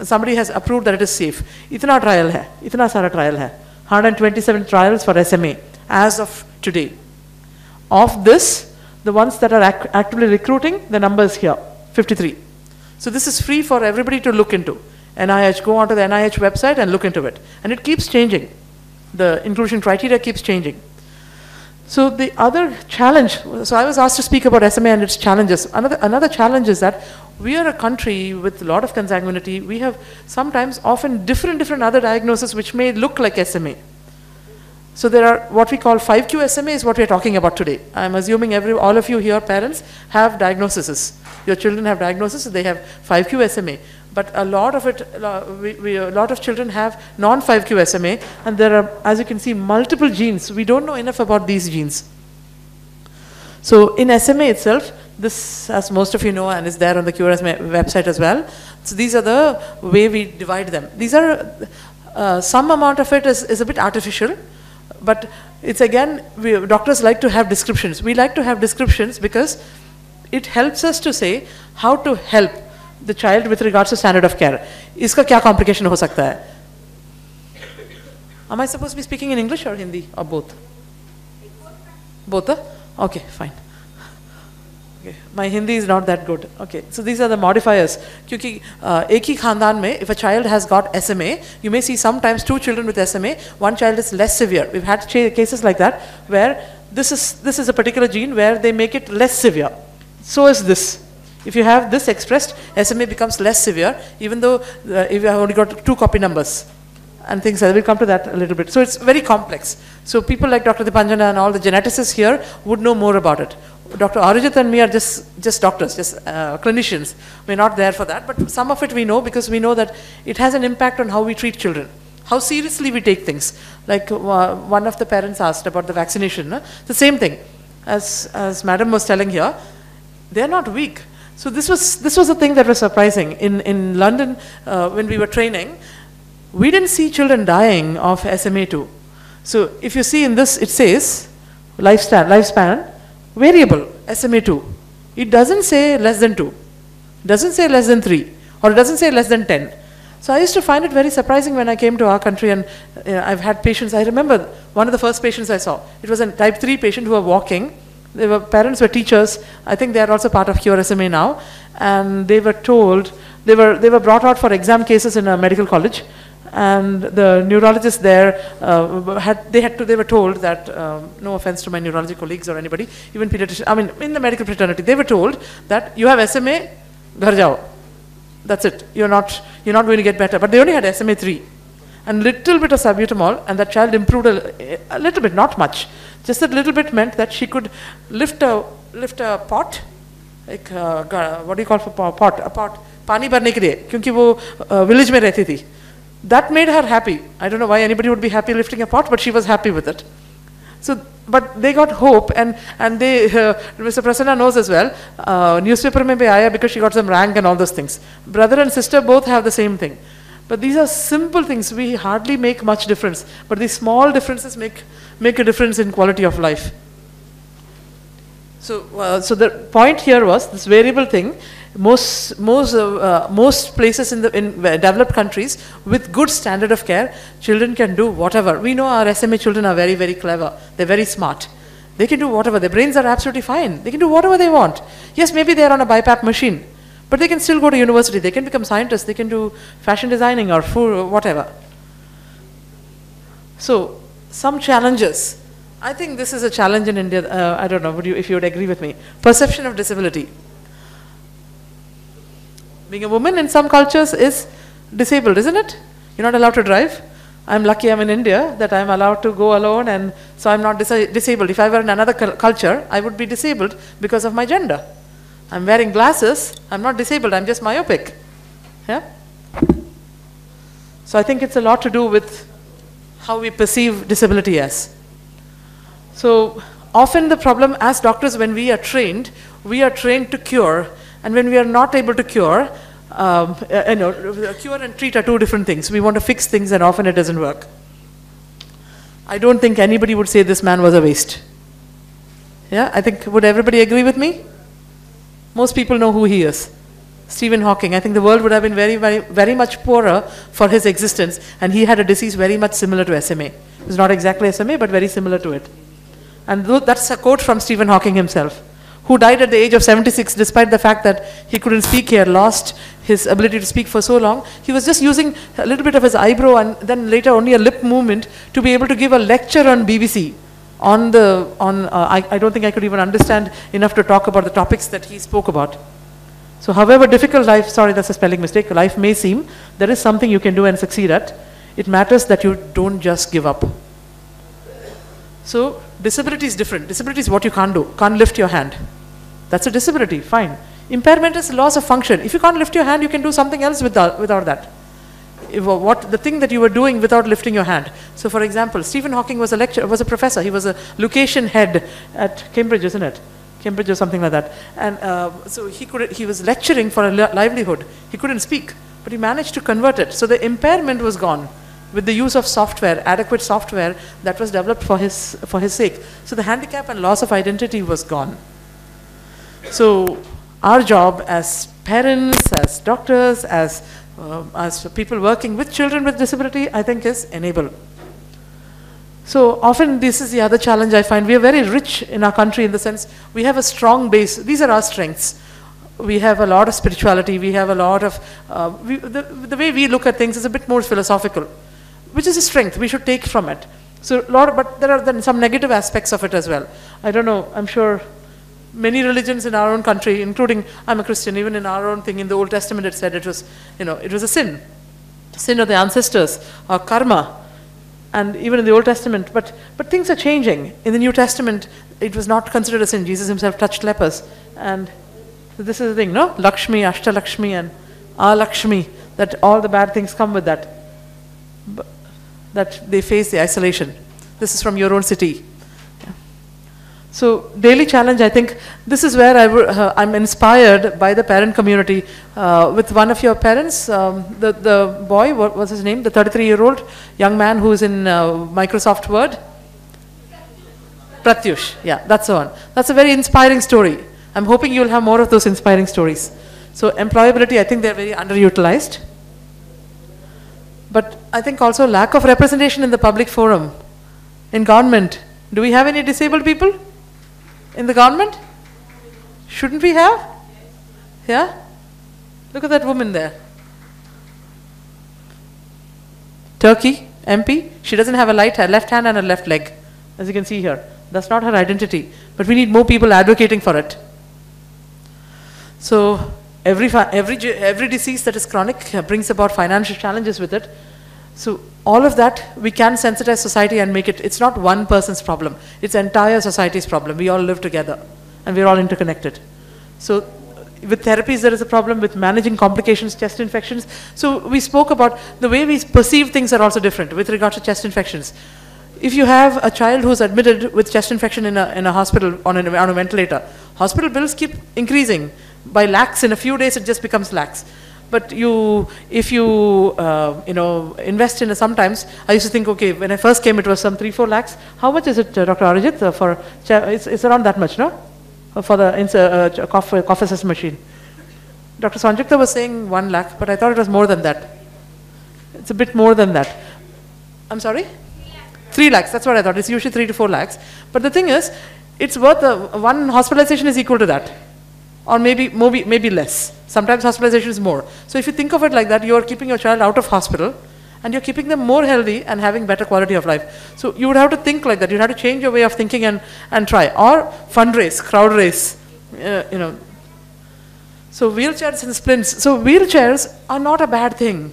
somebody has approved that it is safe. Itna trial hai, itna sara trial hai. 127 trials for SMA as of today. Of this, the ones that are actively recruiting, the number is here, 53. So this is free for everybody to look into. NIH, go onto the NIH website and look into it. And it keeps changing. The inclusion criteria keeps changing. So the other challenge, so I was asked to speak about SMA and its challenges. Another challenge is that we are a country with a lot of consanguinity. We have sometimes often different other diagnoses which may look like SMA. So there are what we call 5Q SMA is what we are talking about today. I'm assuming all of you here, parents, have diagnoses. Your children have diagnoses, so they have 5Q SMA. But a lot of a lot of children have non-5Q SMA, and there are, as you can see, multiple genes. We don't know enough about these genes. So in SMA itself, this, as most of you know, and is there on the Cure SMA website as well. So these are the way we divide them. These are, some amount of it is a bit artificial, but it's again, doctors like to have descriptions. We like to have descriptions because it helps us to say how to help the child with regards to standard of care. Iska kya complication ho sakta hai? Am I supposed to be speaking in English or Hindi or both? Both? Okay, fine. Okay. My Hindi is not that good. Okay, so these are the modifiers. Kyunki ek hi khandan mein, if a child has got SMA, you may see sometimes 2 children with SMA, one child is less severe. We've had cases like that where this is a particular gene where they make it less severe. So is this. If you have this expressed, SMA becomes less severe, even though if you have only got 2 copy numbers and things. I will come to that a little bit. So it's very complex. So people like Dr. Dipanjana and all the geneticists here would know more about it. Dr. Arijit and me are just doctors, just clinicians. We're not there for that, but some of it we know because we know that it has an impact on how we treat children, how seriously we take things. Like one of the parents asked about the vaccination. The same thing, as Madam was telling here, they're not weak. So this was a thing that was surprising. In London, when we were training, we didn't see children dying of SMA2. So if you see in this, it says lifespan, variable, SMA2. It doesn't say less than 2. It doesn't say less than 3. Or it doesn't say less than 10. So I used to find it very surprising when I came to our country and I've had patients. I remember one of the first patients I saw. It was a type 3 patient who were walking. Parents were teachers. I think they are also part of Cure SMA now. And they were told, they were brought out for exam cases in a medical college. And the neurologist there, they were told that, no offense to my neurology colleagues or anybody, even pediatricians, I mean, in the medical fraternity, they were told that you have SMA, ghar jao. That's it. You're not going to get better. But they only had SMA3. And little bit of salbutamol, and that child improved a little bit, not much. Just a little bit meant that she could lift a pot, like, what do you call for pot? A pot, pani bharne ke liye, kyunki wo village mein rehti thi. That made her happy. I don't know why anybody would be happy lifting a pot, but she was happy with it. So, but they got hope, and they, Mr. Prasanna knows as well, newspaper mein bhi aaya because she got some rank and all those things. Brother and sister both have the same thing. But these are simple things. We hardly make much difference. But these small differences make a difference in quality of life. So, so the point here was this variable thing. most places in developed countries with good standard of care, children can do whatever. We know our SMA children are very, very clever. They're very smart. They can do whatever. Their brains are absolutely fine. They can do whatever they want. Yes, maybe they're on a BiPAP machine, but they can still go to university. They can become scientists. They can do fashion designing or food or whatever. So, some challenges. I think this is a challenge in India. I don't know if you would agree with me. Perception of disability. Being a woman in some cultures is disabled, isn't it? You're not allowed to drive. I'm lucky I'm in India that I'm allowed to go alone, and so I'm not disabled. If I were in another culture, I would be disabled because of my gender. I'm wearing glasses. I'm not disabled. I'm just myopic. Yeah? So I think it's a lot to do with how we perceive disability as. So often the problem as doctors, when we are trained to cure, and when we are not able to cure, cure and treat are two different things. We want to fix things, and often it doesn't work. I don't think anybody would say this man was a waste. Yeah, I think, would everybody agree with me? Most people know who he is. Stephen Hawking. I think the world would have been very, very, very much poorer for his existence, and he had a disease very much similar to SMA. It was not exactly SMA, but very similar to it. And that's a quote from Stephen Hawking himself, who died at the age of 76 despite the fact that he couldn't speak. He had lost his ability to speak for so long. He was just using a little bit of his eyebrow and then later only a lip movement to be able to give a lecture on BBC. I don't think I could even understand enough to talk about the topics that he spoke about. So however difficult life, sorry, that's a spelling mistake, life may seem, there is something you can do and succeed at. It matters that you don't just give up. So disability is different. Disability is what you can't do. Can't lift your hand. That's a disability, fine. Impairment is loss of function. If you can't lift your hand, you can do something else without that. The thing that you were doing without lifting your hand. So for example, Stephen Hawking was a professor. He was a location head at Cambridge, isn't it? Cambridge or something like that. And so he was lecturing for a livelihood. He couldn't speak, but he managed to convert it. So the impairment was gone with the use of software, adequate software that was developed for his sake. So the handicap and loss of identity was gone. So our job as parents, as doctors, as people working with children with disability, I think is enable. So often this is the other challenge I find. We are very rich in our country in the sense we have a strong base. These are our strengths. We have a lot of spirituality. We have a lot of, the way we look at things is a bit more philosophical, which is a strength. We should take from it. So but there are then some negative aspects of it as well. I don't know, I'm sure many religions in our own country, including, I'm a Christian, even in our own thing, in the Old Testament it said it was a sin of the ancestors, or karma. And even in the Old Testament, but things are changing. In the New Testament, it was not considered a sin. Jesus himself touched lepers. And this is the thing, no? Lakshmi, Ashtalakshmi, and Alakshmi, that all the bad things come with that. That they face the isolation. This is from your own city. Yeah. So, daily challenge, I think, this is where I'm inspired by the parent community. With one of your parents, the boy, what was his name? The 33-year-old young man who's in Microsoft Word? Pratyush, yeah, that's the one. That's a very inspiring story. I'm hoping you'll have more of those inspiring stories. So employability, I think they're very underutilized. But I think also lack of representation in the public forum. In government, do we have any disabled people in the government? Shouldn't we have? Yeah? Look at that woman there. Turkey, MP, she doesn't have a left hand and a left leg, as you can see here. That's not her identity, but we need more people advocating for it. So every disease that is chronic brings about financial challenges with it. So all of that, we can sensitize society and make it, it's not one person's problem, it's entire society's problem. We all live together and we're all interconnected. So with therapies, there is a problem with managing complications, chest infections. So we spoke about the way we perceive things are also different with regard to chest infections. If you have a child who's admitted with chest infection in a hospital on a ventilator, hospital bills keep increasing by lakhs. In a few days, it just becomes lakhs. But if you invest in sometimes, I used to think, okay, when I first came, it was some 3-4 lakhs. How much is it, Dr. Arijit? It's around that much, no? For the cough assist machine. Dr. Sanjukta was saying 1 lakh, but I thought it was more than that. It's a bit more than that. I'm sorry? 3 lakhs, that's what I thought. It's usually 3 to 4 lakhs. But the thing is, it's worth, one hospitalization is equal to that. Or maybe less. Sometimes hospitalization is more. So if you think of it like that, you're keeping your child out of hospital, and you're keeping them more healthy and having better quality of life. So you would have to think like that. You'd have to change your way of thinking and try. Or fundraise, crowd raise, you know. So wheelchairs and splints. So wheelchairs are not a bad thing.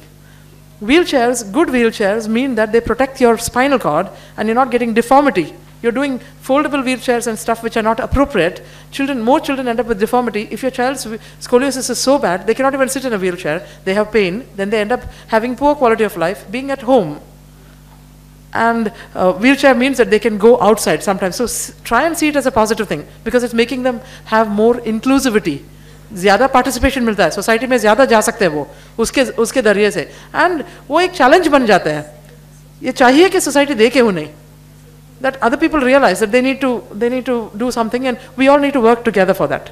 Wheelchairs, good wheelchairs, mean that they protect your spinal cord and you're not getting deformity. You're doing foldable wheelchairs and stuff which are not appropriate. More children end up with deformity. If your child's scoliosis is so bad, they cannot even sit in a wheelchair, they have pain, then they end up having poor quality of life, being at home. And wheelchair means that they can go outside sometimes. So try and see it as a positive thing, because it's making them have more inclusivity. ज़्यादा participation मिलता है, society में ज़्यादा जा सकते हैं वो उसके दरिए से, एंड वो एक चैलेंज बन जाता है. ये चाहिए कि सोसाइटी देखे उन्हें, that other people realize that they need to do something, and we all need to work together for that.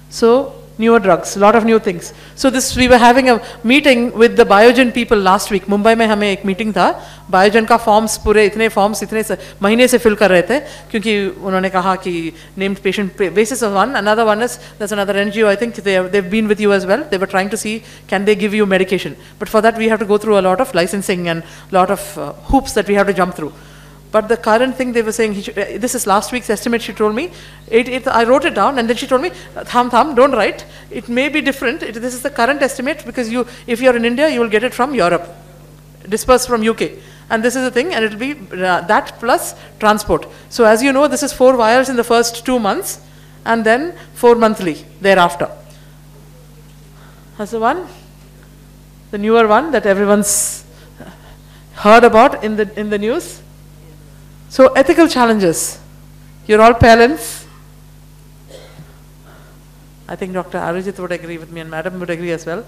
So newer drugs, lot of new things. So we were having a meeting with the Biogen people last week. Mumbai में हमें एक meeting था. Biogen का forms पूरे इतने forms इतने महीने से fill कर रहे थे, क्योंकि उन्होंने कहा कि named patient basis of one. Another one is, there's another NGO, I think they've been with you as well. They were trying to see, can they give you medication? But for that we have to go through a lot of licensing and lot of hoops that we have to jump through. But the current thing they were saying, this is last week's estimate, she told me. I wrote it down, and then she told me, Tham, don't write. It may be different. This is the current estimate, because if you're in India, you will get it from Europe, dispersed from UK. And this is the thing, and it will be that plus transport. So as you know, this is 4 vials in the first 2 months, and then 4 monthly thereafter. That's the one, the newer one that everyone's heard about in the news. So ethical challenges. You're all parents. I think Dr. Arijit would agree with me, and Madam would agree as well.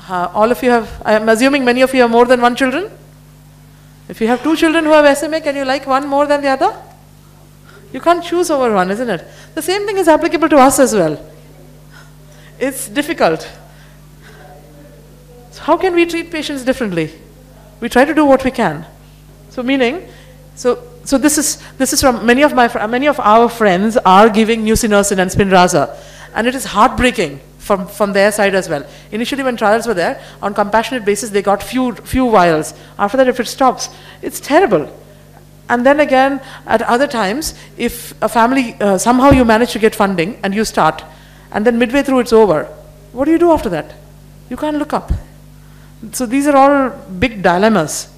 All of you have, I'm assuming many of you have more than 1 children. If you have 2 children who have SMA, can you like one more than the other? You can't choose over one, isn't it? The same thing is applicable to us as well. It's difficult. So how can we treat patients differently? We try to do what we can. So meaning, so this is from many of our friends are giving nusinersen and Spinraza, and it is heartbreaking from their side as well. Initially, when trials were there, on compassionate basis, they got few vials. After that, if it stops, it's terrible. And then again, at other times, if a family somehow you manage to get funding and you start, and then midway through it's over, what do you do after that? You can't look up. So these are all big dilemmas.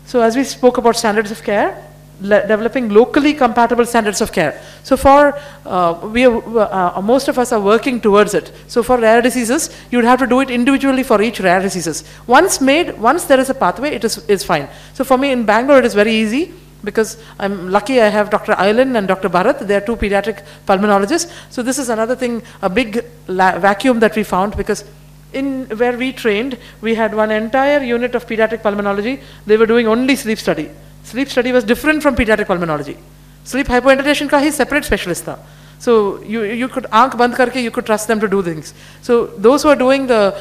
So as we spoke about standards of care, developing locally compatible standards of care. So for, most of us are working towards it. So for rare diseases, you would have to do it individually for each rare diseases. Once there is a pathway, it's fine. So for me in Bangalore, it is very easy, because I'm lucky I have Dr. Ailen and Dr. Bharat. They are 2 pediatric pulmonologists. So this is another thing, a big vacuum that we found, because where we trained, we had one entire unit of pediatric pulmonology. They were doing only sleep study. Sleep study was different from pediatric pulmonology. Sleep hypoventilation ka hi separate specialist tha. So you could aankh band karke, you could trust them to do things. So those who are doing the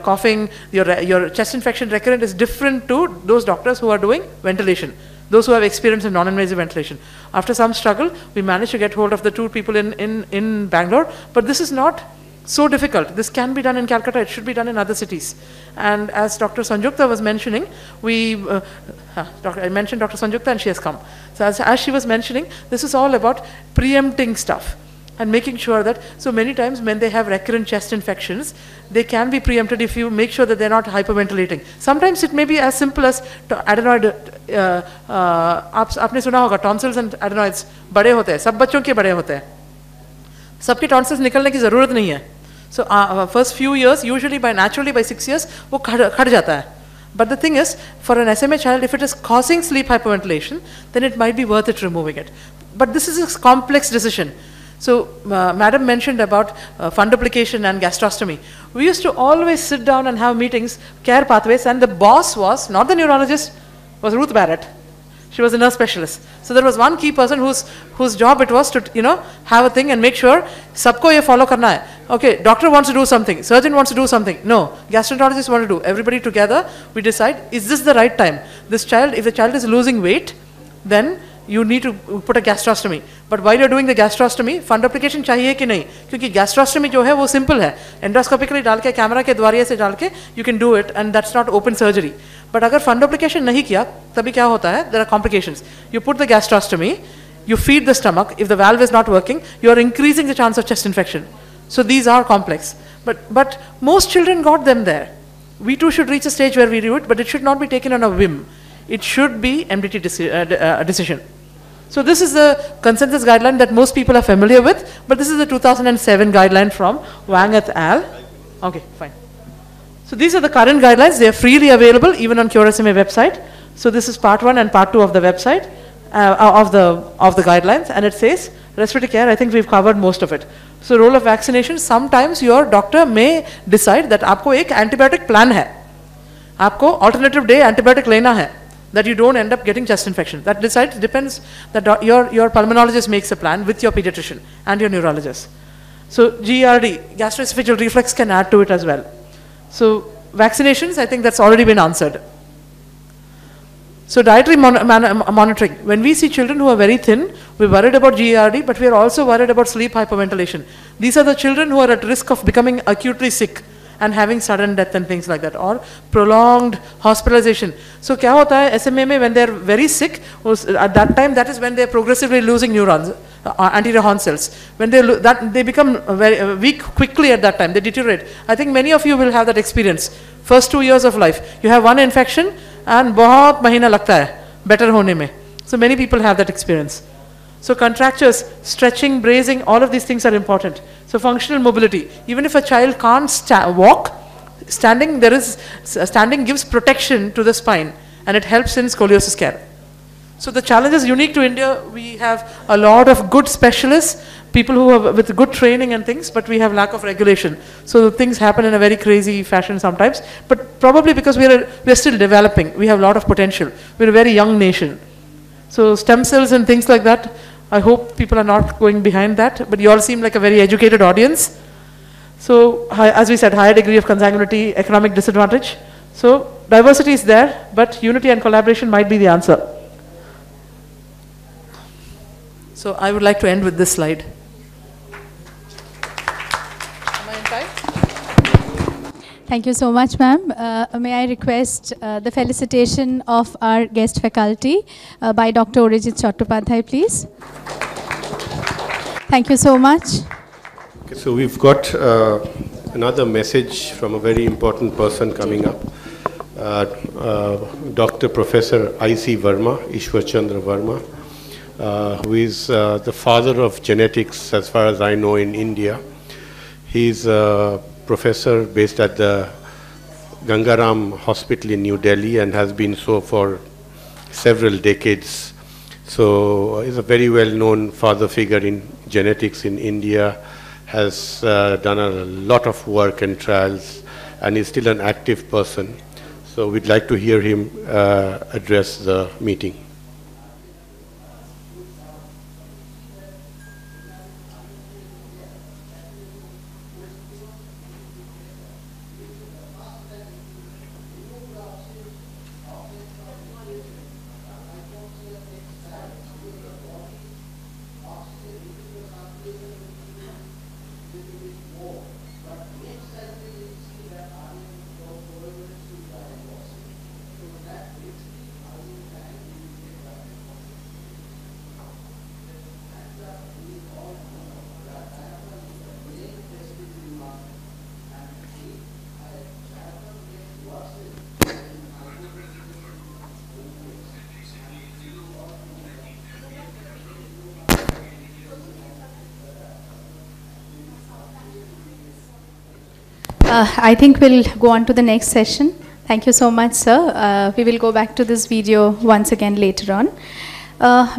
coughing, your chest infection recurrent is different to those doctors who are doing ventilation. Those who have experience in non-invasive ventilation. After some struggle, we managed to get hold of the 2 people in Bangalore, but this is not so difficult. This can be done in Calcutta, it should be done in other cities. And as Dr. Sanjukta was mentioning, I mentioned Dr. Sanjukta and she has come. So as she was mentioning, this is all about preempting stuff and making sure that, so many times when they have recurrent chest infections, they can be preempted if you make sure that they're not hyperventilating. Sometimes it may be as simple as adenoid, आपने सुना होगा tonsils and adenoids बड़े होते हैं, सब बच्चों के बड़े होते हैं. सबके tonsils निकलने की ज़रूरत नहीं है. So first few years, usually naturally by 6 years, वो खड़ जाता है. But the thing is, for an SMA child, if it is causing sleep hyperventilation, then it might be worth it removing it. But this is a complex decision. So Madam mentioned about fundoplication and gastrostomy. We used to always sit down and have meetings, care pathways, and the boss was, not the neurologist, was Ruth Barrett. She was a nurse specialist. So there was one key person whose job it was to, have a thing and make sure sabko ye follow karna hai. Okay, doctor wants to do something, surgeon wants to do something. No, gastroenterologist want to do. Everybody together, we decide, is this the right time? This child, if the child is losing weight, then you need to put a gastrostomy. But while you're doing the gastrostomy, fundoplication चाहिए कि नहीं? क्योंकि gastrostomy जो है वो simple है. Endoscopically डाल के कैमरा के द्वारिये से डाल के you can do it and that's not open surgery. But अगर fundoplication नहीं किया, तभी क्या होता है? There are complications. You put the gastrostomy, you feed the stomach. If the valve is not working, you are increasing the chance of chest infection. So these are complex. But most children got them there. We too should reach a stage where we do it, but it should not be taken on a whim. It should be MDT decision. So this is the consensus guideline that most people are familiar with, but this is the 2007 guideline from Wang et al. Okay, fine. So these are the current guidelines. They are freely available even on CureSMA website. So this is part 1 and part 2 of the website, of the guidelines, and it says respiratory care. I think we've covered most of it. So role of vaccination, sometimes your doctor may decide that आपको एक antibiotic plan है. आपको alternative day antibiotic लेना है, that you don't end up getting chest infection. That depends that your pulmonologist makes a plan with your pediatrician and your neurologist. So GERD, gastroesophageal reflux, can add to it as well. So vaccinations, I think that's already been answered. So dietary monitoring. When we see children who are very thin, we're worried about GERD, but we're also worried about sleep hyperventilation. These are the children who are at risk of becoming acutely sick and having sudden death and things like that, or prolonged hospitalization. So क्या होता है SMA में, when they're very sick, at that time, that is when they're progressively losing neurons, anterior horn cells. When they become very weak quickly at that time, they deteriorate. I think many of you will have that experience. First 2 years of life, you have one infection and बहुत महीना लगता है better होने में. So many people have that experience. So contractures, stretching, bracing, all of these things are important. So functional mobility. Even if a child can't walk, standing gives protection to the spine, and it helps in scoliosis care. So the challenge is unique to India. We have a lot of good specialists, people who are with good training and things, but we have lack of regulation. So things happen in a very crazy fashion sometimes, but probably because we're still developing. We have a lot of potential. We're a very young nation. So stem cells and things like that, I hope people are not going behind that, but you all seem like a very educated audience. So as we said, higher degree of consanguinity, economic disadvantage. So diversity is there, but unity and collaboration might be the answer. So I would like to end with this slide. Am I in time? Thank you so much, ma'am. May I request the felicitation of our guest faculty by Dr. Arijit Chattopadhyay, please. Thank you so much. Okay, so we've got another message from a very important person coming up. Dr. Professor I.C. Verma, Ishwar Chandra Verma, who is the father of genetics, as far as I know, in India. He's a professor based at the Gangaram Hospital in New Delhi and has been so for several decades. So he's a very well-known father figure in genetics in India, has done a lot of work and trials, and is still an active person. So we'd like to hear him address the meeting. I think we'll go on to the next session. Thank you so much, sir. We will go back to this video once again later on.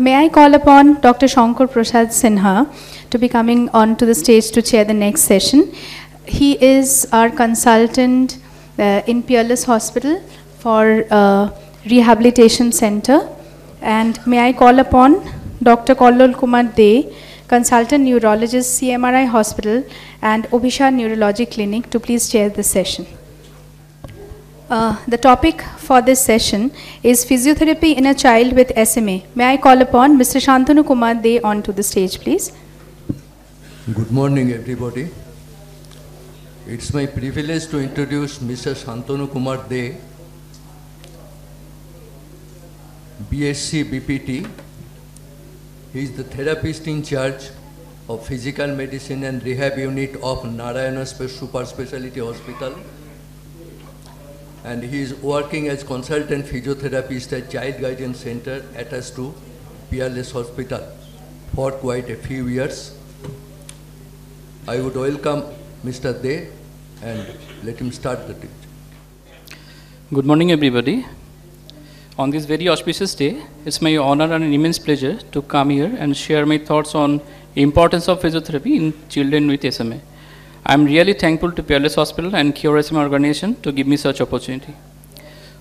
May I call upon Dr. Shankar Prasad Sinha to be coming on to the stage to chair the next session. He is our consultant in Peerless Hospital for Rehabilitation Center, And may I call upon Dr. Kollol Kumar De, Consultant Neurologist, CMRI Hospital and Obisha Neurology Clinic, to please chair this session. The topic for this session is physiotherapy in a child with SMA. May I call upon Mr. Shantanu Kumar De onto the stage, please. Good morning, everybody. It's my privilege to introduce Mr. Shantanu Kumar De, BSc BPT. He is the therapist in charge of Physical Medicine and Rehab Unit of Narayana Super Speciality Hospital. And he is working as consultant physiotherapist at Child Guidance Center attached to Peerless Hospital for quite a few years. I would welcome Mr. De and let him start the teaching. Good morning, everybody. On this very auspicious day, it's my honor and an immense pleasure to come here and share my thoughts on importance of physiotherapy in children with SMA. I'm really thankful to Peerless Hospital and Cure SMA organization to give me such opportunity.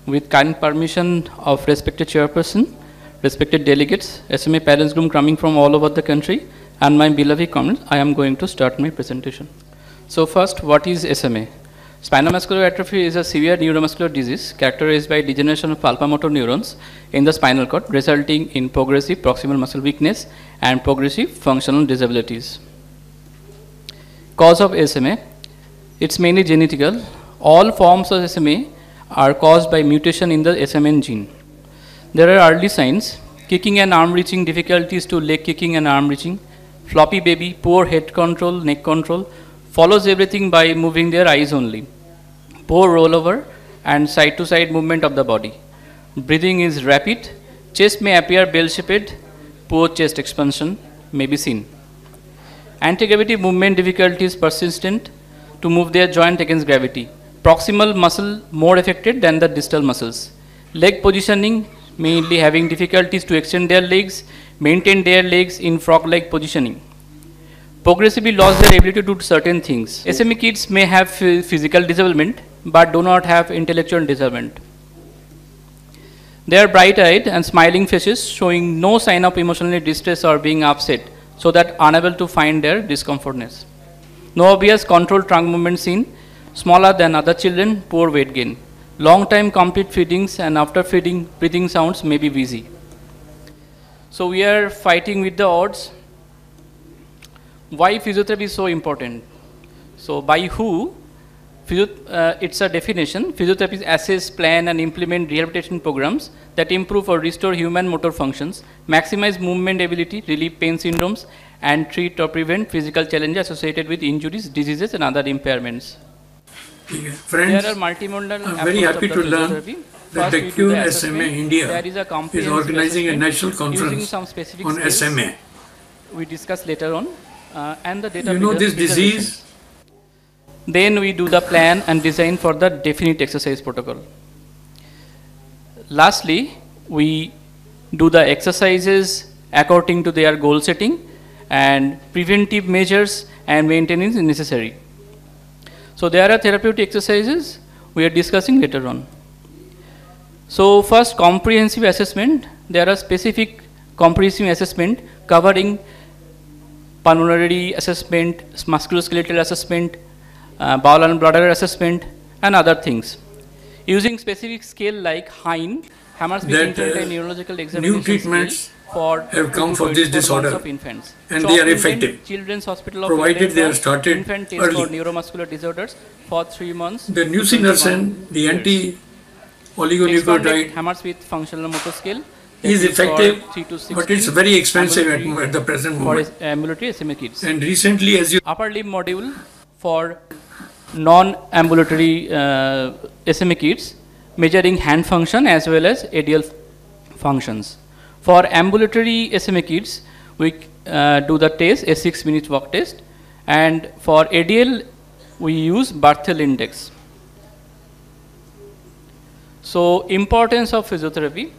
With kind permission of respected chairperson, respected delegates, SMA parents group coming from all over the country, and my beloved comments, I am going to start my presentation. So first, what is SMA? Spinal muscular atrophy is a severe neuromuscular disease characterized by degeneration of pulpomotor neurons in the spinal cord, resulting in progressive proximal muscle weakness and progressive functional disabilities. Cause of SMA, it's mainly genetical. All forms of SMA are caused by mutation in the SMN gene. There are early signs: kicking and arm reaching, difficulties to leg kicking and arm reaching, floppy baby, poor head control, neck control, follows everything by moving their eyes only, poor rollover and side to side movement of the body. Breathing is rapid, chest may appear bell-shaped, poor chest expansion may be seen. Anti-gravity movement difficulties persistent to move their joint against gravity. Proximal muscle more affected than the distal muscles. Leg positioning, mainly having difficulties to extend their legs, maintain their legs in frog-like positioning. Progressively lost their ability to do certain things. SMA kids may have physical disablement, but do not have intellectual disablement. They are bright-eyed and smiling faces, showing no sign of emotional distress or being upset, so that unable to find their discomfortness. No obvious controlled trunk movement seen, smaller than other children, poor weight gain. Long time complete feedings, and after feeding, breathing sounds may be wheezy. So we are fighting with the odds. Why physiotherapy is so important? So by who? It's a definition. Physiotherapy assess, plan and implement rehabilitation programs that improve or restore human motor functions, maximize movement ability, relieve pain syndromes, and treat or prevent physical challenges associated with injuries, diseases, and other impairments. Friends, there are multimodal I'm very happy to learn that the Cure SMA India is organizing a national conference on SMA. We discuss later on. And the data. You know this disease. Then we do the plan and design for the definite exercise protocol. Lastly, we do the exercises according to their goal setting, and preventive measures and maintenance is necessary. So there are therapeutic exercises we are discussing later on. So first, comprehensive assessment. There are specific comprehensive assessment covering pulmonary assessment, musculoskeletal assessment, bowel and bladder assessment, and other things. Using specific scale like HINE, Hammersmith Infantile Neurological Examination new treatments have come for this disorder, and so they are effective, Children's Hospital of provided they are started infant test early. For neuromuscular disorders for 3 months. The nusinersen, the anti-oligonucleotide, Hammersmith Functional Motor Scale is effective, but it's very expensive at the present moment. For ambulatory SMA kids. And recently, as you upper limb module for non-ambulatory SMA kids, measuring hand function as well as ADL functions. For ambulatory SMA kids, we do the test, a 6-minute walk test, and for ADL, we use Barthel index. So, importance of physiotherapy.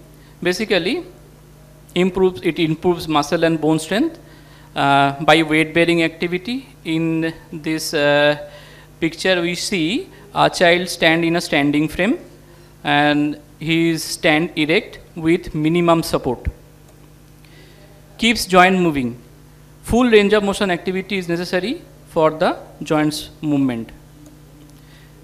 Basically, it improves muscle and bone strength by weight-bearing activity. In this picture, we see a child stand in a standing frame, and his stand erect with minimum support. Keeps joint moving. Full range of motion activity is necessary for the joints movement.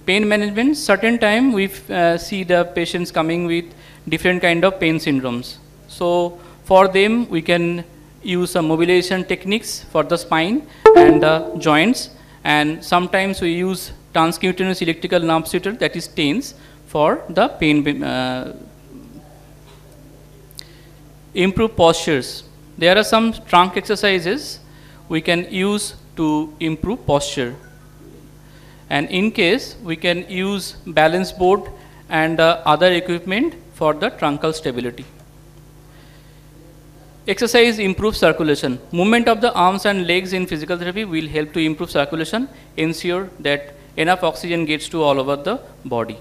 Pain management, certain time we see the patients coming with different kind of pain syndromes. So for them we can use some mobilization techniques for the spine and the joints, and sometimes we use transcutaneous electrical nerve suture, that is TENS, for the pain. Improve postures. There are some trunk exercises we can use to improve posture, and in case we can use balance board and other equipment for the truncal stability. Exercise improves circulation. Movement of the arms and legs in physical therapy will help to improve circulation, ensure that enough oxygen gets to all over the body.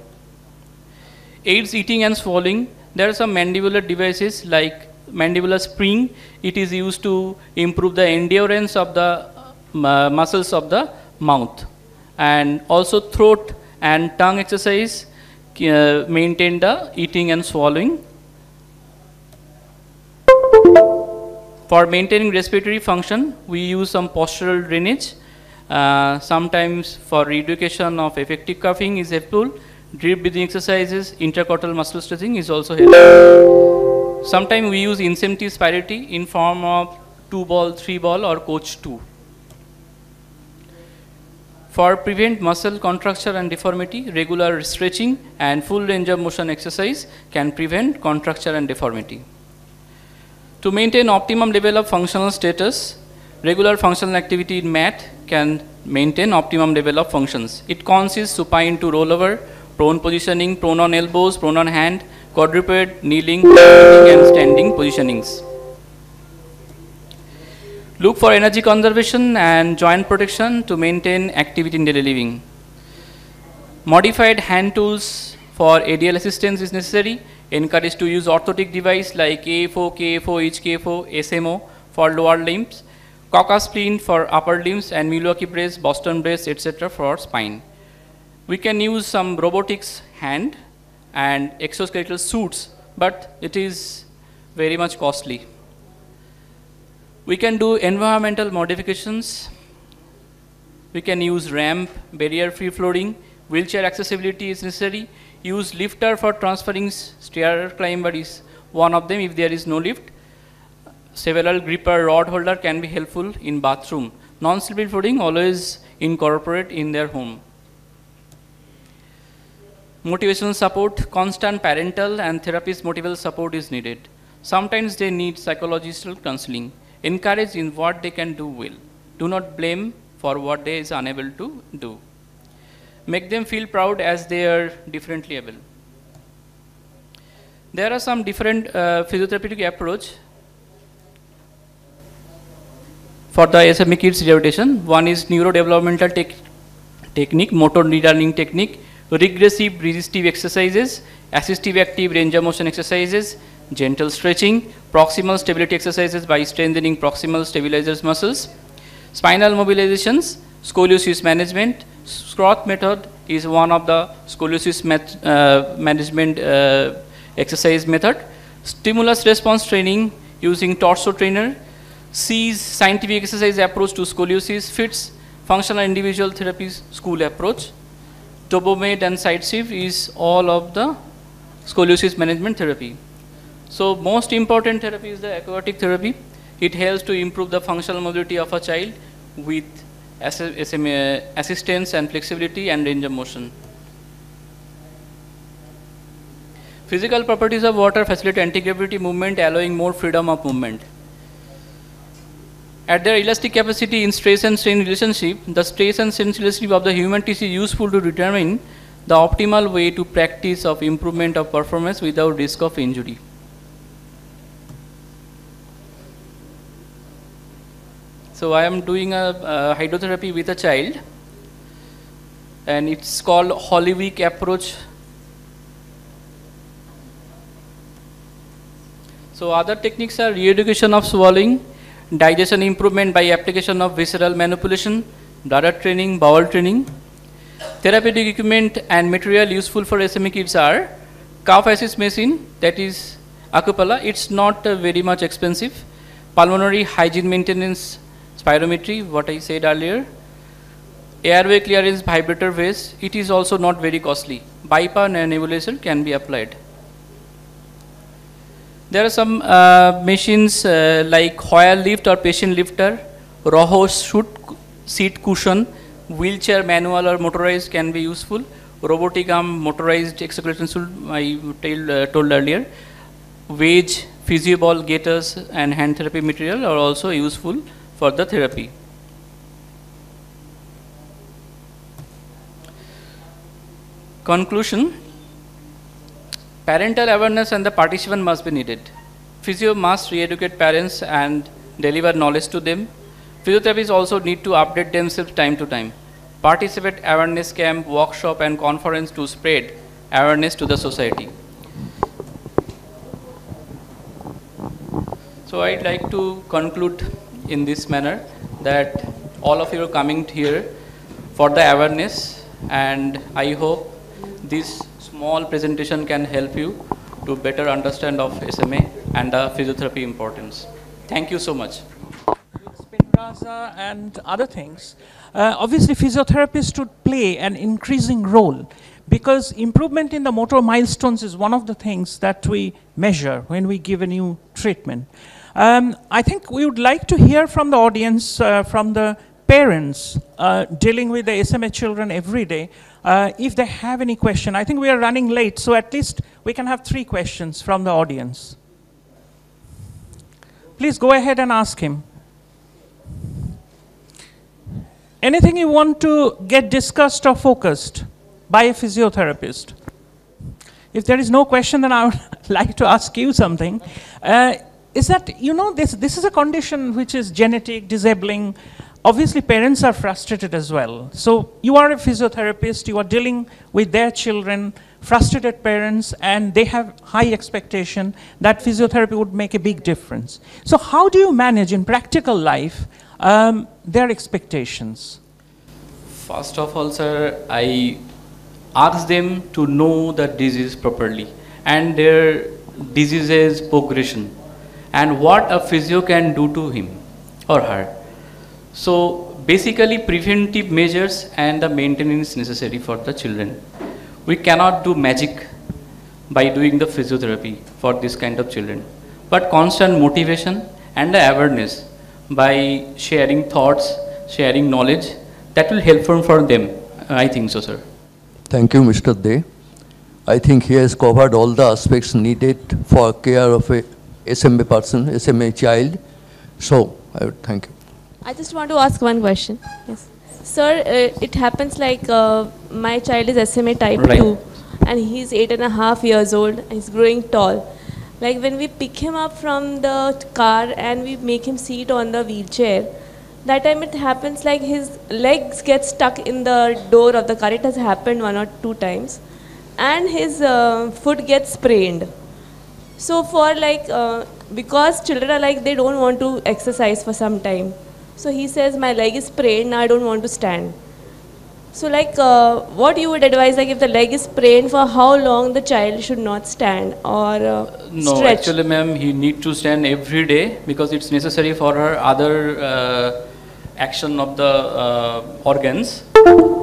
Aids eating and swallowing. There are some mandibular devices like mandibular spring. It is used to improve the endurance of the muscles of the mouth. And also throat and tongue exercise maintain the eating and swallowing. For maintaining respiratory function, we use some postural drainage. Sometimes for reeducation of effective coughing is helpful. Deep breathing exercises, intercostal muscle stretching is also helpful. Sometimes we use incentive spirality in form of 2-ball, 3-ball or coach 2. For prevent muscle contracture and deformity, regular stretching and full range of motion exercise can prevent contracture and deformity. To maintain optimum level of functional status, regular functional activity in mat can maintain optimum level of functions. It consists supine to rollover, prone positioning, prone on elbows, prone on hand, quadruped, kneeling, and standing positionings. Look for energy conservation and joint protection to maintain activity in daily living. Modified hand tools for ADL assistance is necessary. Encouraged to use orthotic device like AFO, KFO, HKFO, SMO for lower limbs, Coca splint for upper limbs, and Milwaukee brace, Boston brace, etc. for spine. We can use some robotics hand and exoskeletal suits, but it is very much costly. We can do environmental modifications. We can use ramp, barrier free flooring, wheelchair accessibility is necessary. Use lifter for transferring. Stair climber is one of them if there is no lift. Several gripper rod holder can be helpful in bathroom. Non-slippery flooring always incorporate in their home. Motivational support, constant parental and therapist motivational support is needed. Sometimes they need psychological counseling. Encourage in what they can do well. Do not blame for what they is unable to do. Make them feel proud as they are differently able. There are some different physiotherapeutic approach for the SMA kids rehabilitation. One is neurodevelopmental technique, motor relearning technique, regressive resistive exercises, assistive active range of motion exercises, gentle stretching, proximal stability exercises by strengthening proximal stabilizers muscles, spinal mobilizations, scoliosis management. Scroth method is one of the scoliosis management exercise method. Stimulus response training using torso trainer. Sees scientific exercise approach to scoliosis. Fits functional individual therapy school approach. Tobomed and side shift is all of the scoliosis management therapy. So most important therapy is the aquatic therapy. It helps to improve the functional mobility of a child with assistance and flexibility and range of motion. Physical properties of water facilitate anti-gravity movement, allowing more freedom of movement. At their elastic capacity in stress and strain relationship, the stress and strain relationship of the human tissue is useful to determine the optimal way to practice of improvement of performance without risk of injury. So I am doing a hydrotherapy with a child, and it's called Hollywick approach. So other techniques are re-education of swallowing, digestion improvement by application of visceral manipulation, bladder training, bowel training. Therapeutic equipment and material useful for SMA kids are cuff assist machine, that is Acupala. It's not very much expensive. Pulmonary hygiene maintenance spirometry, what I said earlier. Airway clearance vibrator vest, it is also not very costly. BiPAP nebulizer can be applied. There are some machines like Hoyer lift or patient lifter, Roho seat cushion, wheelchair manual or motorized can be useful. Robotic arm motorized exoskeleton stool I told earlier. Wedge, physio ball gaiters and hand therapy material are also useful for the therapy. Conclusion. Parental awareness and the participant must be needed. Physio must re-educate parents and deliver knowledge to them. Physiotherapists also need to update themselves time to time. Participate awareness camp, workshop and conference to spread awareness to the society. So I'd like to conclude in this manner that all of you are coming here for the awareness, and I hope this small presentation can help you to better understand of SMA and the physiotherapy importance. Thank you so much. Spinraza and other things, obviously physiotherapists should play an increasing role, because improvement in the motor milestones is one of the things that we measure when we give a new treatment. I think we would like to hear from the audience, from the parents dealing with the SMA children every day, if they have any question. I think we are running late, so at least we can have 3 questions from the audience. Please go ahead and ask him. Anything you want to get discussed or focused by a physiotherapist? If there is no question, then I would like to ask you something. Is that, you know, this is a condition which is genetic, disabling. Obviously, parents are frustrated as well. So you are a physiotherapist, you are dealing with their children, frustrated parents, and they have high expectation that physiotherapy would make a big difference. So how do you manage in practical life their expectations? First of all, sir, I ask them to know the disease properly and their disease's progression and what a physio can do to him or her. So basically preventive measures and the maintenance necessary for the children. We cannot do magic by doing the physiotherapy for this kind of children, but constant motivation and the awareness by sharing thoughts, sharing knowledge, that will help for them. I think so, sir. Thank you, Mr. De. I think he has covered all the aspects needed for care of a SMA person, SMA child. So, I would thank you. I just want to ask one question. Yes. Sir, it happens like my child is SMA type 2 and he's 8.5 years old and he's growing tall. Like when we pick him up from the car and we make him sit on the wheelchair, that time it happens like his legs get stuck in the door of the car. It has happened 1 or 2 times. And his foot gets sprained. So for like, because children are like, they don't want to exercise for some time. So he says, my leg is sprained, now I don't want to stand. So like, what you would advise, like if the leg is sprained, for how long the child should not stand or No, stretch? actually ma'am, he need to stand every day because it's necessary for her other action of the organs.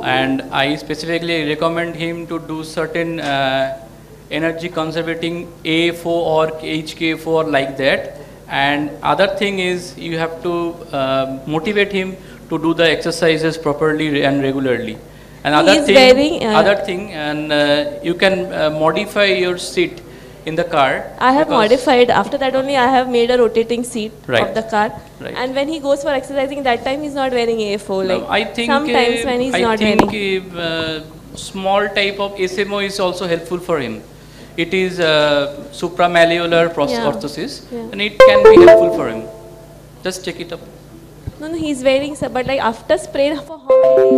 And I specifically recommend him to do certain energy conserving AFO or HKFO like that. And other thing is you have to motivate him to do the exercises properly and regularly. And other thing, and you can modify your seat in the car. I have modified. After that only I have made a rotating seat of the car. Right. And when he goes for exercising, that time he's not wearing AFO. No, like I think sometimes when he's not wearing. Small type of SMO is also helpful for him. It is supramalleolar orthosis, and it can be helpful for him. Just check it up. No, he's wearing, but like after sprain for how many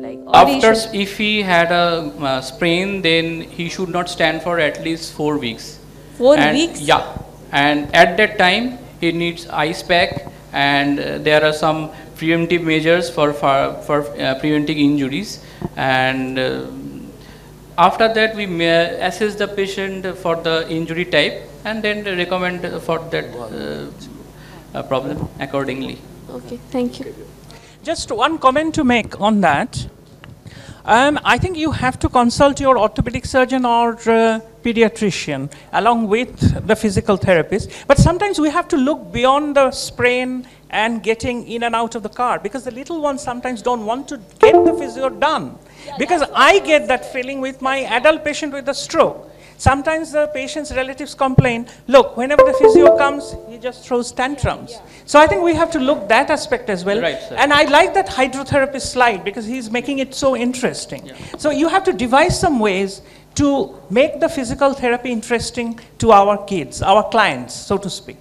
days? Like after, if he had a sprain, then he should not stand for at least 4 weeks. 4 weeks? Yeah, and at that time he needs ice pack, and there are some preventive measures for preventing injuries, and After that, we may assess the patient for the injury type and then recommend for that problem accordingly. Okay, thank you. Just one comment to make on that. I think you have to consult your orthopedic surgeon or pediatrician along with the physical therapist. But sometimes we have to look beyond the sprain and getting in and out of the car, because the little ones sometimes don't want to get the physio done. Because I get that feeling with my adult patient with a stroke. Sometimes the patient's relatives complain, look, whenever the physio comes, he just throws tantrums. So I think we have to look that aspect as well. Right, sir. And I like that hydrotherapy slide because he's making it so interesting. Yeah. So you have to devise some ways to make the physical therapy interesting to our kids, our clients, so to speak.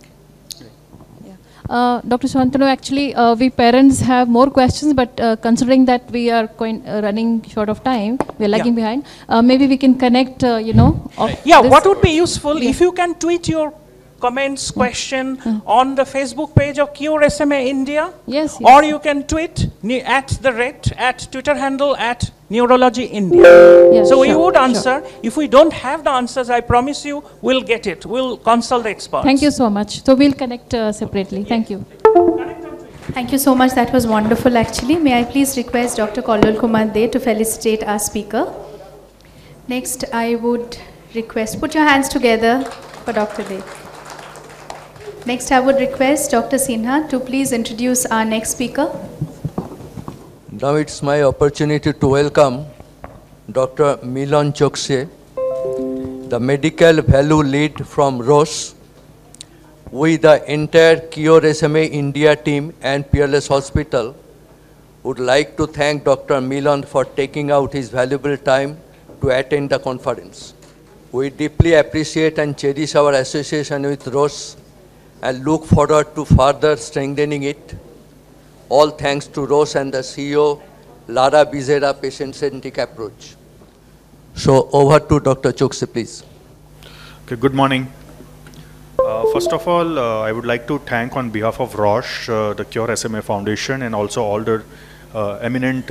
Dr. Shantanu, actually, we parents have more questions, but considering that we are running short of time, we are lagging behind, maybe we can connect, Yeah, what would be useful if you can tweet your comments, question on the Facebook page of Cure SMA India. Yes. Or you can tweet at Twitter handle at Neurology India. Yes, so we would answer. If we don't have the answers, I promise you, we'll get it. We'll consult the experts. Thank you so much. So we'll connect separately. Thank you. Thank you so much. That was wonderful, actually. May I please request Dr. Kollal Kumar De to felicitate our speaker. Next, I would request, put your hands together for Dr. De. Next, I would request Dr. Sinha to please introduce our next speaker. Now it's my opportunity to welcome Dr. Milan Choksi, the medical value lead from Roche. We, the entire Cure SMA India team and Peerless Hospital, would like to thank Dr. Milan for taking out his valuable time to attend the conference. We deeply appreciate and cherish our association with Roche and look forward to further strengthening it. All thanks to Roche and the CEO, Lara Bizera patient-centric approach. So over to Dr. Choksi, please. Okay, good morning. First of all, I would like to thank on behalf of Roche, the Cure SMA Foundation, and also all the eminent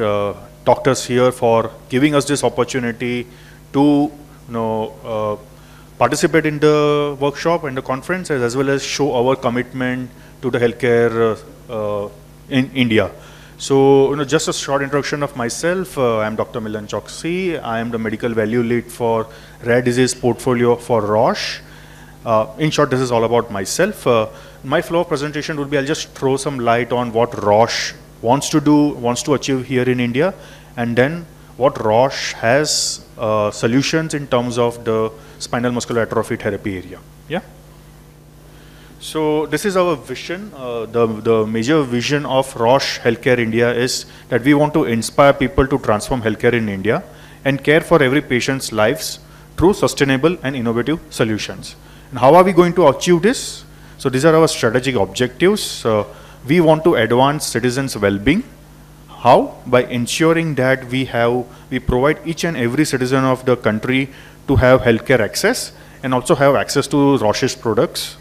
doctors here for giving us this opportunity to participate in the workshop and the conference, as well as show our commitment to the healthcare in India. So, just a short introduction of myself. I am Dr. Milan Choksi. I am the medical value lead for rare disease portfolio for Roche. In short, this is all about myself. My flow of presentation would be, I'll just throw some light on what Roche wants to do, wants to achieve here in India, and then what Roche has solutions in terms of the spinal muscular atrophy therapy area. Yeah. So this is our vision. The major vision of Roche Healthcare India is that we want to inspire people to transform healthcare in India and care for every patient's lives through sustainable and innovative solutions. And how are we going to achieve this? So these are our strategic objectives. We want to advance citizens' well-being. How? By ensuring that we provide each and every citizen of the country to have healthcare access and also have access to Roche's products.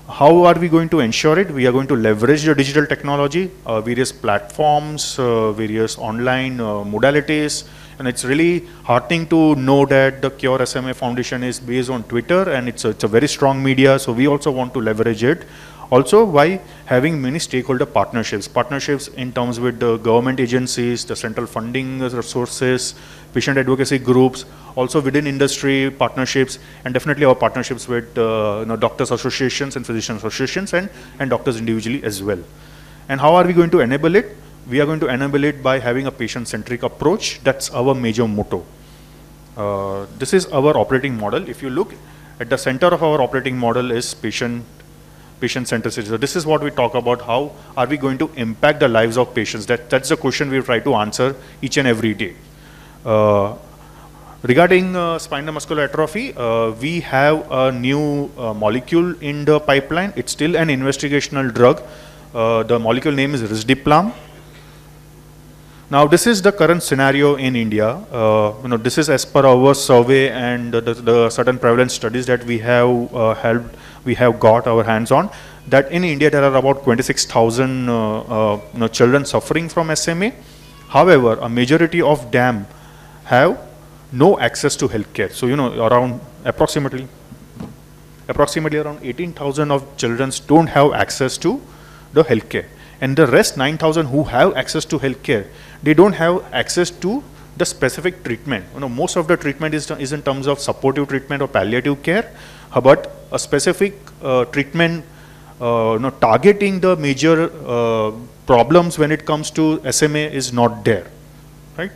How are we going to ensure it? We are going to leverage the digital technology, various platforms, various online modalities, and it's really heartening to know that the Cure SMA Foundation is based on Twitter, and it's a very strong media, so we also want to leverage it. Also, by having many stakeholder partnerships in terms with the government agencies, the central funding resources, patient advocacy groups, also within industry partnerships, and definitely our partnerships with doctors associations and physician associations and doctors individually as well. And how are we going to enable it? We are going to enable it by having a patient-centric approach. That's our major motto. This is our operating model. If you look at the center of our operating model is patient centricity. So this is what we talk about. How are we going to impact the lives of patients? That's the question we try to answer each and every day. Regarding spinal muscular atrophy, we have a new molecule in the pipeline. It's still an investigational drug. The molecule name is Risdiplam. Now, this is the current scenario in India. This is as per our survey and the certain prevalence studies that we have got our hands on, that in India there are about 26,000 children suffering from SMA. However, a majority of them have no access to healthcare. So, around approximately around 18,000 of children don't have access to the healthcare. And the rest 9,000 who have access to healthcare, they don't have access to the specific treatment. Most of the treatment is in terms of supportive treatment or palliative care, but a specific treatment targeting the major problems when it comes to SMA is not there, right?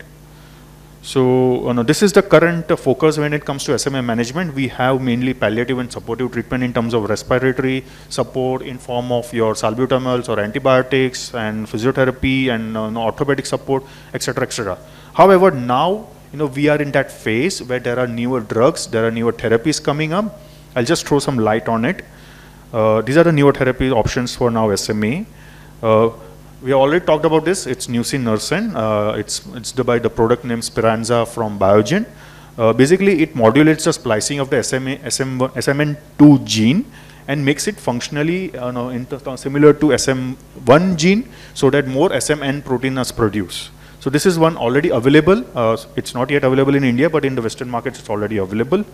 So this is the current focus when it comes to SMA management. We have mainly palliative and supportive treatment in terms of respiratory support in form of your salbutamol or antibiotics and physiotherapy and orthopedic support, etc., etc. However, now we are in that phase where there are newer drugs, there are newer therapies coming up. I'll just throw some light on it. These are the newer therapy options for now SMA. We already talked about this. It's nusinersen. It's by the product name Spinraza from Biogen. Basically, it modulates the splicing of the SMN2 gene and makes it functionally similar to SM1 gene, so that more SMN protein is produced. So this is one already available. It's not yet available in India, but in the Western markets it's already available.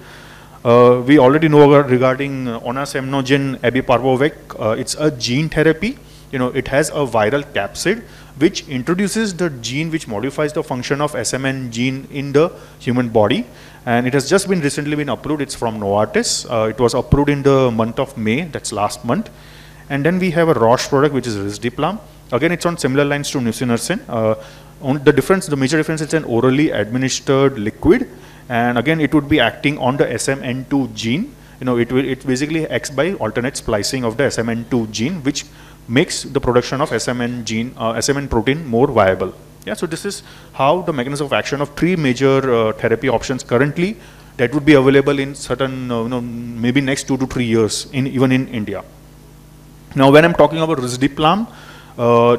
We already know regarding onasemnogen abiparvovec. It's a gene therapy. It has a viral capsid which introduces the gene which modifies the function of SMN gene in the human body, and it has just recently been approved. It's from Novartis. It was approved in the month of May, that's last month. And then we have a Roche product which is risdiplam. Again, it's on similar lines to nusinersen. The major difference is an orally administered liquid, and again it would be acting on the SMN2 gene. It basically acts by alternate splicing of the SMN2 gene, which makes the production of SMN protein more viable. Yeah, so this is how the mechanism of action of three major therapy options currently that would be available in certain, maybe next 2 to 3 years, even in India. Now, when I'm talking about risdiplam,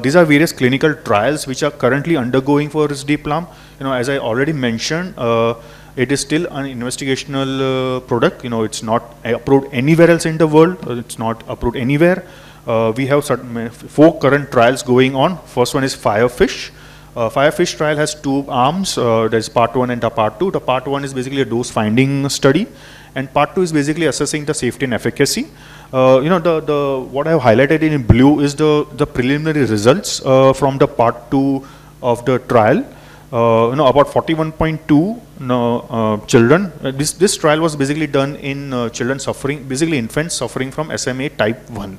these are various clinical trials which are currently undergoing for risdiplam. As I already mentioned, it is still an investigational product. It's not approved anywhere else in the world. It's not approved anywhere. We have 4 current trials going on. First one is Firefish. Firefish trial has 2 arms. There's part 1 and the part 2. The part 1 is basically a dose finding study, and part 2 is basically assessing the safety and efficacy. What I have highlighted in blue is the preliminary results from the part 2 of the trial. About 41.2 children. This trial was basically done in children suffering, basically infants suffering from SMA type 1.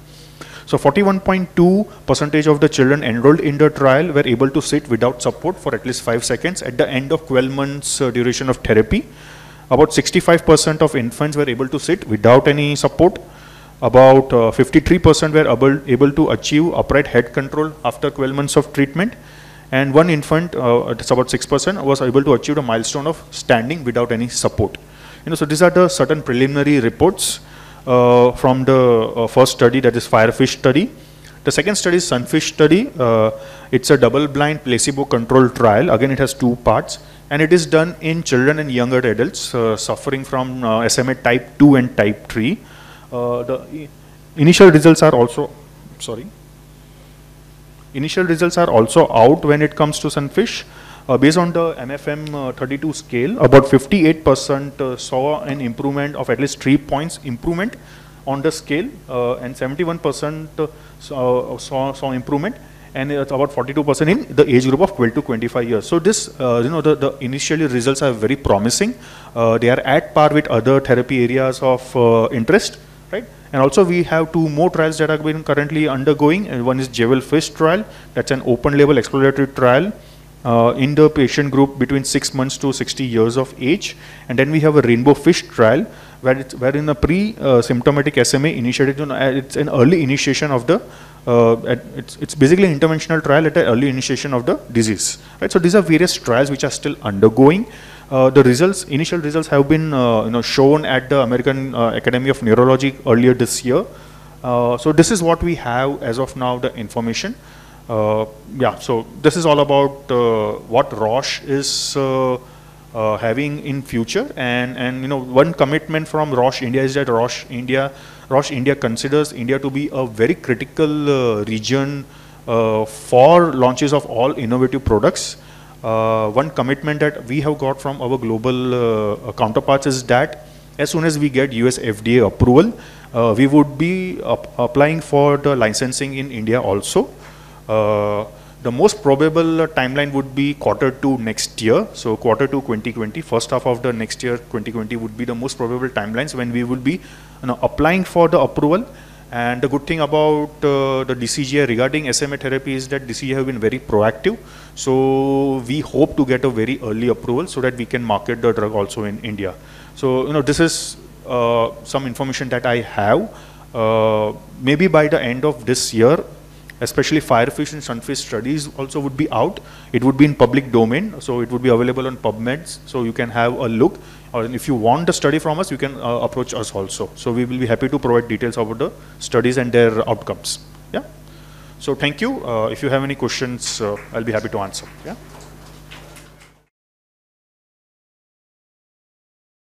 So 41.2% of the children enrolled in the trial were able to sit without support for at least 5 seconds at the end of 12 months duration of therapy. About 65% of infants were able to sit without any support. About 53% were able to achieve upright head control after 12 months of treatment. And one infant, it's about 6%, was able to achieve the milestone of standing without any support. So these are the certain preliminary reports from the first study, that is Firefish study. The second study is Sunfish study. It's a double-blind placebo-controlled trial. Again, it has 2 parts, and it is done in children and younger adults suffering from SMA type 2 and type 3. The initial results are also, initial results are also out when it comes to Sunfish. Based on the MFM 32 scale, about 58% saw an improvement of at least 3 points improvement on the scale, and 71% saw improvement, and it's about 42% in the age group of 12 to 25 years. So this, the initial results are very promising. They are at par with other therapy areas of interest, right? And also we have 2 more trials that are being currently undergoing. And one is Jewelfish trial. That's an open label exploratory trial in the patient group between 6 months to 60 years of age. And then we have a Rainbow Fish trial where in a pre-symptomatic SMA initiated, it's an early initiation of the, it's basically an interventional trial at an early initiation of the disease. Right? So these are various trials which are still undergoing. The results, initial results have been shown at the American Academy of Neurology earlier this year. So this is what we have as of now, the information. Yeah, so this is all about what Roche is having in future, and one commitment from Roche India is that Roche India considers India to be a very critical region for launches of all innovative products. one commitment that we have got from our global counterparts is that as soon as we get US FDA approval, we would be applying for the licensing in India also. The most probable timeline would be Q2 next year. So Q2 2020, first half of the next year 2020 would be the most probable timelines when we will be applying for the approval. And the good thing about the DCGI regarding SMA therapy is that DCGI have been very proactive. So we hope to get a very early approval so that we can market the drug also in India. So this is some information that I have. Maybe by the end of this year, especially Firefish and Sunfish studies also would be out. It would be in public domain, so it would be available on PubMed, so you can have a look. Or if you want the study from us, you can approach us also. So we will be happy to provide details about the studies and their outcomes. Yeah. So thank you. If you have any questions, I'll be happy to answer. Yeah.